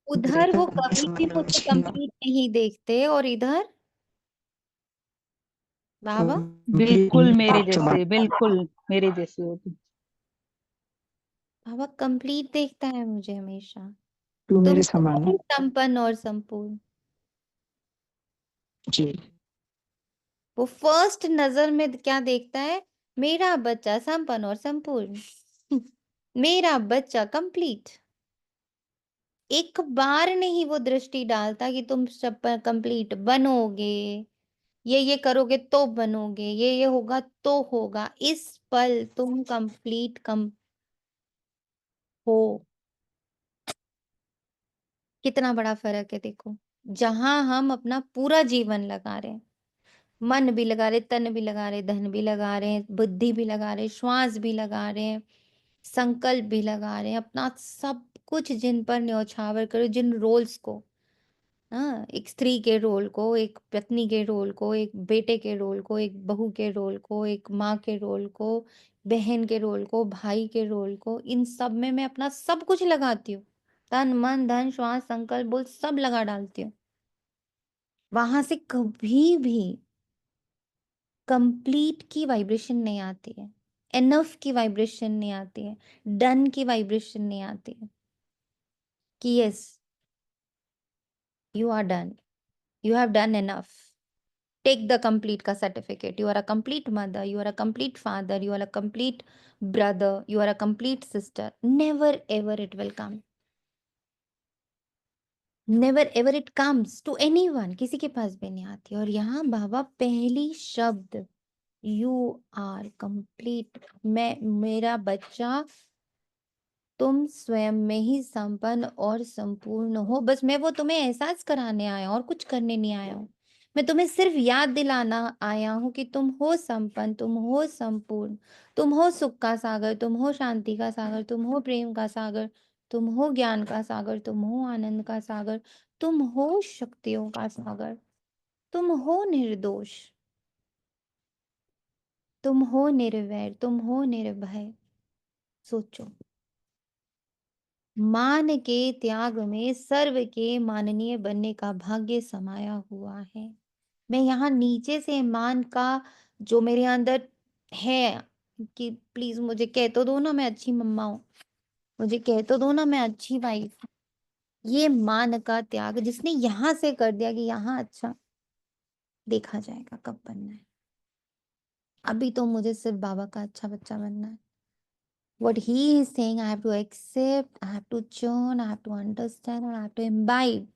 उधर वो कभी भी मुझे कंप्लीट नहीं देखते, और इधर बाबा बिल्कुल मेरे जैसे, बिल्कुल मेरे जैसे होती। बाबा कंप्लीट देखता है मुझे हमेशा। तू तुम मेरे समान है। संपन्न और संपूर्ण। जी। वो फर्स्ट नजर में क्या देखता है? मेरा बच्चा संपन्न और संपूर्ण। मेरा बच्चा कंप्लीट। एक बार नहीं वो दृष्टि डालता कि तुम सब कंप्लीट बनोगे, ये करोगे तो बनोगे, ये होगा तो होगा। इस पल तुम कंप्लीट हो। कितना बड़ा फर्क है देखो। जहां हम अपना पूरा जीवन लगा रहे हैं, मन भी लगा रहे, तन भी लगा रहे, धन भी लगा रहे हैं, बुद्धि भी लगा रहे, श्वास भी लगा रहे हैं, संकल्प भी लगा रहे हैं, अपना सब कुछ जिन पर न्यौछावर करो, जिन रोल्स को, हाँ, एक स्त्री के रोल को, एक पत्नी के रोल को, एक बेटे के रोल को, एक बहू के रोल को, एक माँ के रोल को, बहन के रोल को, भाई के रोल को, इन सब में मैं अपना सब कुछ लगाती हूँ। तन मन धन श्वास संकल्प बोल सब लगा डालती हूँ। वहां से कभी भी कंप्लीट की वाइब्रेशन नहीं आती है, एनफ की वाइब्रेशन नहीं आती है, डन की वाइब्रेशन नहीं आती है कि yes you are done, you have done enough, take the complete का certificate, you are a complete mother, you are a complete father, you are a complete brother, you are a complete sister. Never ever it will come, never ever it comes to anyone, किसी के पास भी नहीं आती। और यहाँ बाबा पहली शब्द you are complete, मैं, मेरा बच्चा, तुम स्वयं में ही संपन्न और संपूर्ण हो। बस मैं वो तुम्हें एहसास कराने आया हूं और कुछ करने नहीं आया हूं। मैं तुम्हें सिर्फ याद दिलाना आया हूं कि तुम हो संपन्न, तुम हो संपूर्ण, तुम हो सुख का सागर, तुम हो शांति का सागर, तुम हो प्रेम का सागर, तुम हो ज्ञान का सागर, तुम हो आनंद का सागर, तुम हो शक्तियों का सागर, तुम हो निर्दोष, तुम हो निर्वैर, तुम हो निर्भय। सोचो, मान के त्याग में सर्व के माननीय बनने का भाग्य समाया हुआ है। मैं यहाँ नीचे से मान का जो मेरे अंदर है कि प्लीज मुझे कह तो दो ना मैं अच्छी मम्मा हूँ, मुझे कह तो दो ना मैं अच्छी वाइफ, ये मान का त्याग जिसने यहाँ से कर दिया कि यहाँ अच्छा देखा जाएगा कब बनना है। अभी तो मुझे सिर्फ बाबा का अच्छा बच्चा बनना है। What he is saying, I have to accept, I have to churn, I have to understand, and I have to imbibe.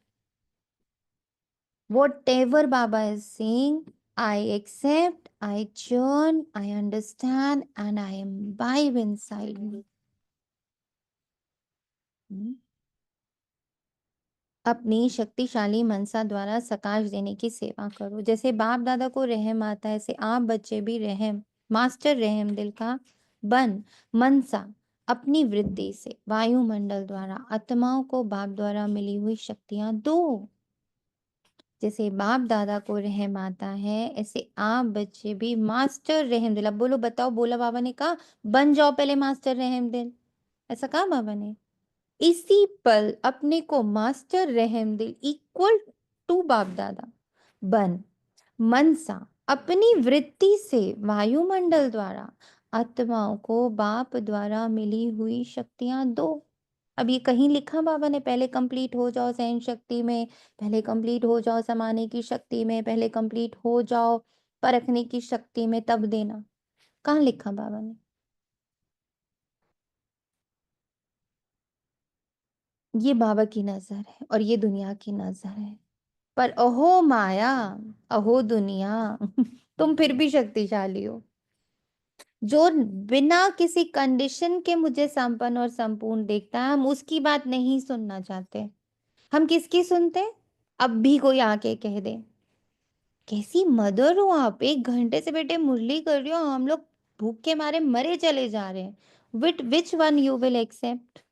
Whatever Baba is saying, I accept, I churn, I understand, and I imbibe inside me. अपनी शक्तिशाली मनसा द्वारा सकाश देने की सेवा करो। जैसे बाप दादा को रहम आता है, ऐसे आप बच्चे भी रहम, मास्टर रहम दिल का बन मनसा अपनी वृत्ति से वायुमंडल द्वारा आत्माओं को बाप द्वारा मिली हुई शक्तियां दो। जैसे बाप दादा को रहम आता है, ऐसे आप बच्चे भी मास्टर रहम दिल। अब बोलो, बताओ, बोला बाबा ने कहा बन जाओ पहले मास्टर रहम दिल, ऐसा कहा बाबा ने। इसी पल अपने को मास्टर रहम दिल इक्वल टू बाप दादा बन मनसा अपनी वृत्ति से वायुमंडल द्वारा आत्माओं को बाप द्वारा मिली हुई शक्तियां दो। अब ये कहीं लिखा बाबा ने पहले कंप्लीट हो जाओ सहन शक्ति में, पहले कंप्लीट हो जाओ समाने की शक्ति में, पहले कंप्लीट हो जाओ परखने की शक्ति में तब देना? कहाँ लिखा बाबा ने? ये बाबा की नजर है और ये दुनिया की नजर है। पर अहो माया, अहो दुनिया, तुम फिर भी शक्तिशाली हो। जो बिना किसी कंडीशन के मुझे संपन्न और संपूर्ण देखता है, हम उसकी बात नहीं सुनना चाहते। हम किसकी सुनते? अब भी कोई आके कह दे, कैसी मदर हो आप, 1 घंटे से बेटे मुरली कर रही हो, हम लोग भूख के मारे मरे चले जा रहे हैं, which one you will accept?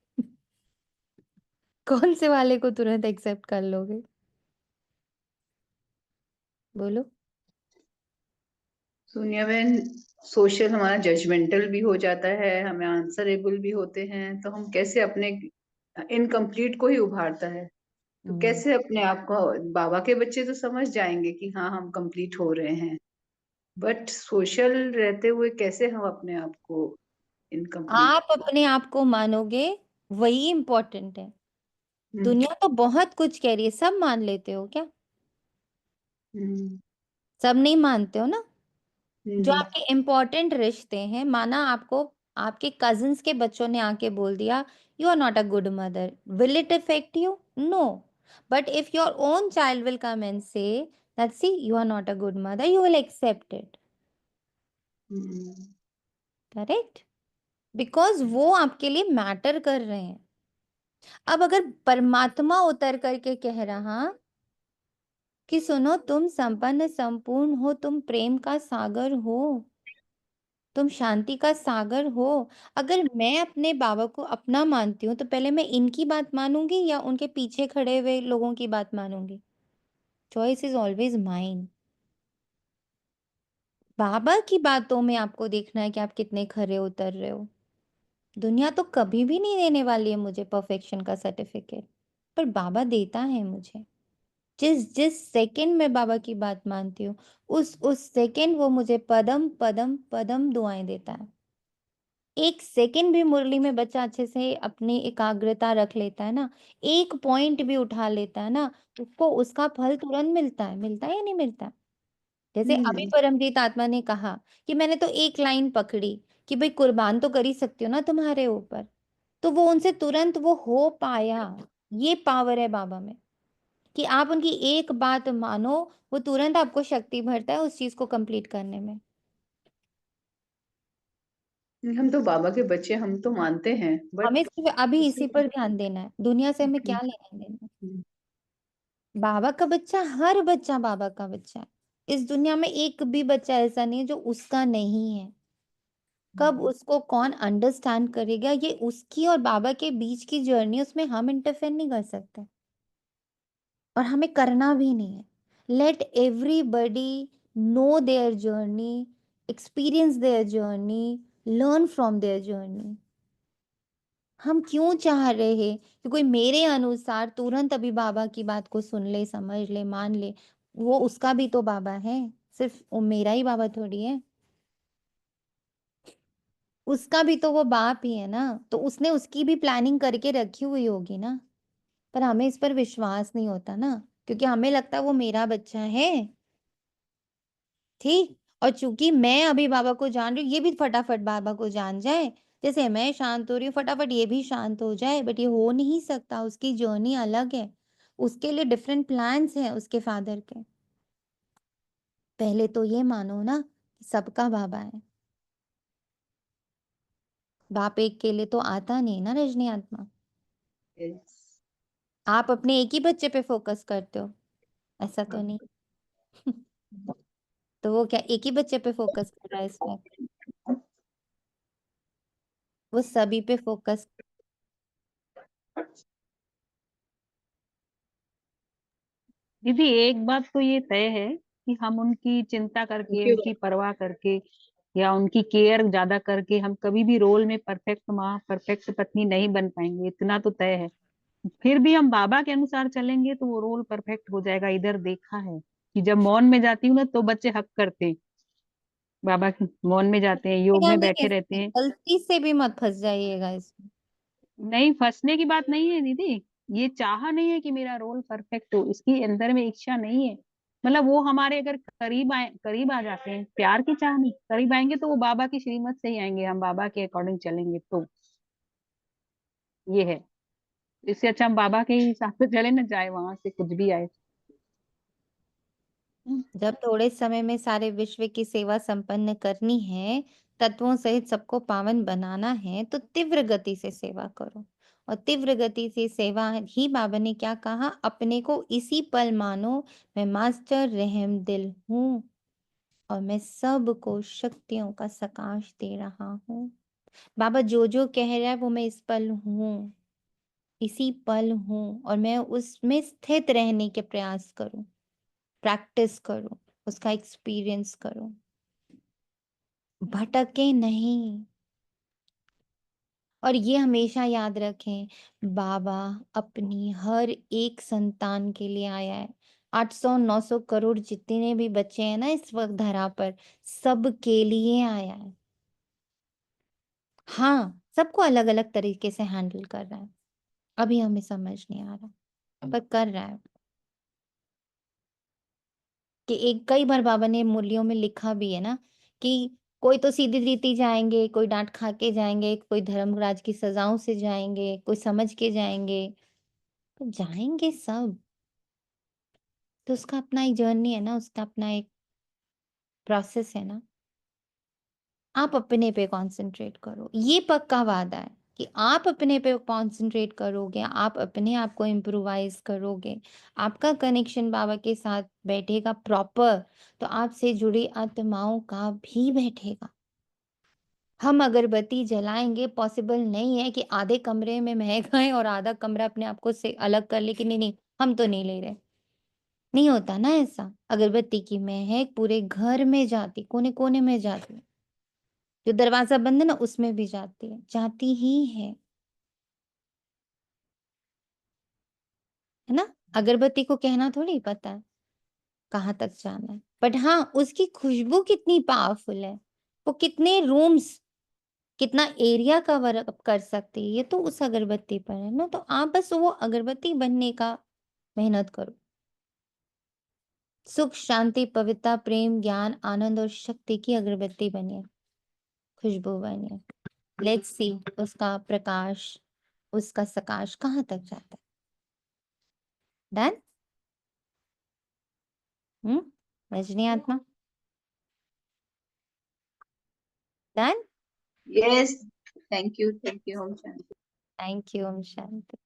कौन से वाले को तुरंत एक्सेप्ट कर लोगे? बोलो। सोनिया बहन, सोशल हमारा जजमेंटल भी हो जाता है, हमें आंसरेबल भी होते हैं, तो हम कैसे अपने इनकम्प्लीट को ही उभारता है। तो कैसे अपने आप को, बाबा के बच्चे तो समझ जाएंगे कि हाँ हम कंप्लीट हो रहे हैं, बट सोशल रहते हुए कैसे हम अपने आप को इनकम्प्लीट। आप अपने आप को मानोगे, वही इंपॉर्टेंट है। दुनिया तो बहुत कुछ कह रही है, सब मान लेते हो क्या? सब नहीं मानते हो ना। जो आपके इम्पोर्टेंट रिश्ते हैं, माना आपको आपके कजिन्स के बच्चों ने आके बोल दिया you are not a good mother, will it affect you? No. But if your own child will come and say that see you are not a good mother, you will accept it. Correct? Because वो आपके लिए matter कर रहे हैं। अब अगर परमात्मा उतर करके कह रहा कि सुनो, तुम संपन्न संपूर्ण हो, तुम प्रेम का सागर हो, तुम शांति का सागर हो, अगर मैं अपने बाबा को अपना मानती हूँ तो पहले मैं इनकी बात मानूंगी या उनके पीछे खड़े हुए लोगों की बात मानूंगी? Choice is always mine. बाबा की बातों में आपको देखना है कि आप कितने खरे उतर रहे हो। दुनिया तो कभी भी नहीं देने वाली है मुझे परफेक्शन का सर्टिफिकेट, पर बाबा देता है मुझे। जिस जिस सेकंड में बाबा की बात मानती हूँ, उस सेकंड वो मुझे पदम पदम पदम दुआएं देता है। 1 सेकंड भी मुरली में बच्चा अच्छे से अपनी एकाग्रता रख लेता है ना, एक पॉइंट भी उठा लेता है ना, उसको उसका फल तुरंत मिलता है या नहीं मिलता? जैसे अभी परमजीत आत्मा ने कहा कि मैंने तो एक लाइन पकड़ी कि भाई कुर्बान तो कर ही सकती हो ना तुम्हारे ऊपर, तो वो उनसे तुरंत वो हो पाया। ये पावर है बाबा में कि आप उनकी एक बात मानो, वो तुरंत आपको शक्ति भरता है उस चीज को कंप्लीट करने में। हम तो बाबा के बच्चे, हम तो मानते हैं, हमें बट सिर्फ अभी इसी पर ध्यान देना है, दुनिया से हमें क्या लेना देना है। बाबा का बच्चा, हर बच्चा बाबा का बच्चा है। इस दुनिया में एक भी बच्चा ऐसा नहीं है जो उसका नहीं है। कब उसको कौन अंडरस्टैंड करेगा, ये उसकी और बाबा के बीच की जर्नी, उसमें हम इंटरफेयर नहीं कर सकते और हमें करना भी नहीं है। Let everybody know their journey, experience their journey, learn from their journey. हम क्यों चाह रहे हैं कि कोई मेरे अनुसार तुरंत अभी बाबा की बात को सुन ले, समझ ले, मान ले? वो उसका भी तो बाबा है, सिर्फ वो मेरा ही बाबा थोड़ी है। उसका भी तो वो बाप ही है ना, तो उसने उसकी भी प्लानिंग करके रखी हुई होगी ना। पर हमें इस पर विश्वास नहीं होता ना, क्योंकि हमें लगता है वो मेरा बच्चा है। ठीक। और चूंकि मैं अभी बाबा को जान रही हूँ, ये भी फटाफट बाबा को जान जाए, जैसे मैं शांत हो रही हूँ फटाफट ये भी शांत हो जाए, बट ये हो नहीं सकता। उसकी जर्नी अलग है, उसके लिए डिफरेंट प्लान्स हैं उसके फादर के। पहले तो ये मानो ना कि सबका बाबा है। बाप एक के लिए तो आता नहीं ना रजनी आत्मा। आप अपने एक ही बच्चे पे फोकस करते हो, ऐसा तो नहीं। तो वो क्या एक ही बच्चे पे फोकस कर रहा है इस वक्त? वो सभी पे फोकस। दीदी एक बात तो ये तय है कि हम उनकी चिंता करके, उनकी परवाह करके या उनकी केयर ज्यादा करके हम कभी भी रोल में परफेक्ट माँ, परफेक्ट पत्नी नहीं बन पाएंगे, इतना तो तय है। फिर भी हम बाबा के अनुसार चलेंगे तो वो रोल परफेक्ट हो जाएगा। इधर देखा है कि जब मौन में जाती हूँ ना तो बच्चे हक करते हैं, बाबा के मौन में जाते हैं, योग ध्यान में नहीं बैठे है, रहते हैं। गलती से भी मत फंस जाइएगा इसमें। नहीं, फंसने की बात नहीं है दीदी, ये चाह नहीं है कि मेरा रोल परफेक्ट हो, इसकी अंदर में इच्छा नहीं है। मतलब वो हमारे अगर करीब आ जाते हैं, प्यार की चाह नहीं, करीब आएंगे तो वो बाबा की श्रीमत से ही आएंगे, हम बाबा के अकॉर्डिंग चलेंगे तो ये है। इससे अच्छा हम बाबा के ही साथ में चले ना, जाए वहां से कुछ भी आए। जब थोड़े समय में सारे विश्व की सेवा संपन्न करनी है, तत्वों सहित सबको पावन बनाना है, तो तीव्र गति से सेवा करो। और तीव्र गति से सेवा ही बाबा ने क्या कहा, अपने को इसी पल मानो मैं मास्टर रहम दिल हूँ और मैं सबको शक्तियों का सकाश दे रहा हूँ। बाबा जो जो कह रहा है वो मैं इस पल हूँ, इसी पल हूँ, और मैं उसमें स्थित रहने के प्रयास करूं, प्रैक्टिस करो, उसका एक्सपीरियंस करो, भटके नहीं। और ये हमेशा याद रखें, बाबा अपनी हर एक संतान के लिए आया है। 800-900 करोड़ जितने भी बच्चे हैं ना इस वक्त धरा पर, सब के लिए आया है। हाँ, सबको अलग अलग तरीके से हैंडल कर रहा है, अभी हमें समझ नहीं आ रहा, पर कर रहा है। कि एक कई बार बाबा ने मूल्यों में लिखा भी है ना, कि कोई तो सीधी रीति जाएंगे, कोई डांट खा के जाएंगे, कोई धर्मराज की सजाओं से जाएंगे, कोई समझ के जाएंगे, तो जाएंगे सब। तो उसका अपना एक जर्नी है ना, उसका अपना एक प्रोसेस है ना। आप अपने पे कंसंट्रेट करो, ये पक्का वादा है कि आप अपने पे कंसंट्रेट करोगे, आप अपने आप को इम्प्रोवाइज करोगे, आपका कनेक्शन बाबा के साथ बैठेगा प्रॉपर, तो आपसे जुड़ी आत्माओं का भी बैठेगा। हम अगरबत्ती जलाएंगे, पॉसिबल नहीं है कि आधे कमरे में महक आए और आधा कमरा अपने आप को से अलग कर ले कि नहीं नहीं हम तो नहीं ले रहे। नहीं होता ना ऐसा। अगरबत्ती की महक पूरे घर में जाती, कोने कोने में जाती, जो दरवाजा बंद है ना उसमें भी जाती है, जाती ही है ना। अगरबत्ती को कहना थोड़ी पता है कहाँ तक जाना है, बट हाँ उसकी खुशबू कितनी पावरफुल है, वो कितने रूम्स, कितना एरिया कवर अप कर सकती है, ये तो उस अगरबत्ती पर है ना। तो आप बस वो अगरबत्ती बनने का मेहनत करो। सुख, शांति, पवित्रता, प्रेम, ज्ञान, आनंद और शक्ति की अगरबत्ती बनिए, खुशबू बनिए। लेट्स सी उसका प्रकाश, उसका सकाश कहाँ तक जाता है। डन। रजनी आत्मा डन। यस, थैंक यू ओम शांति। Thank you. ओम शांति।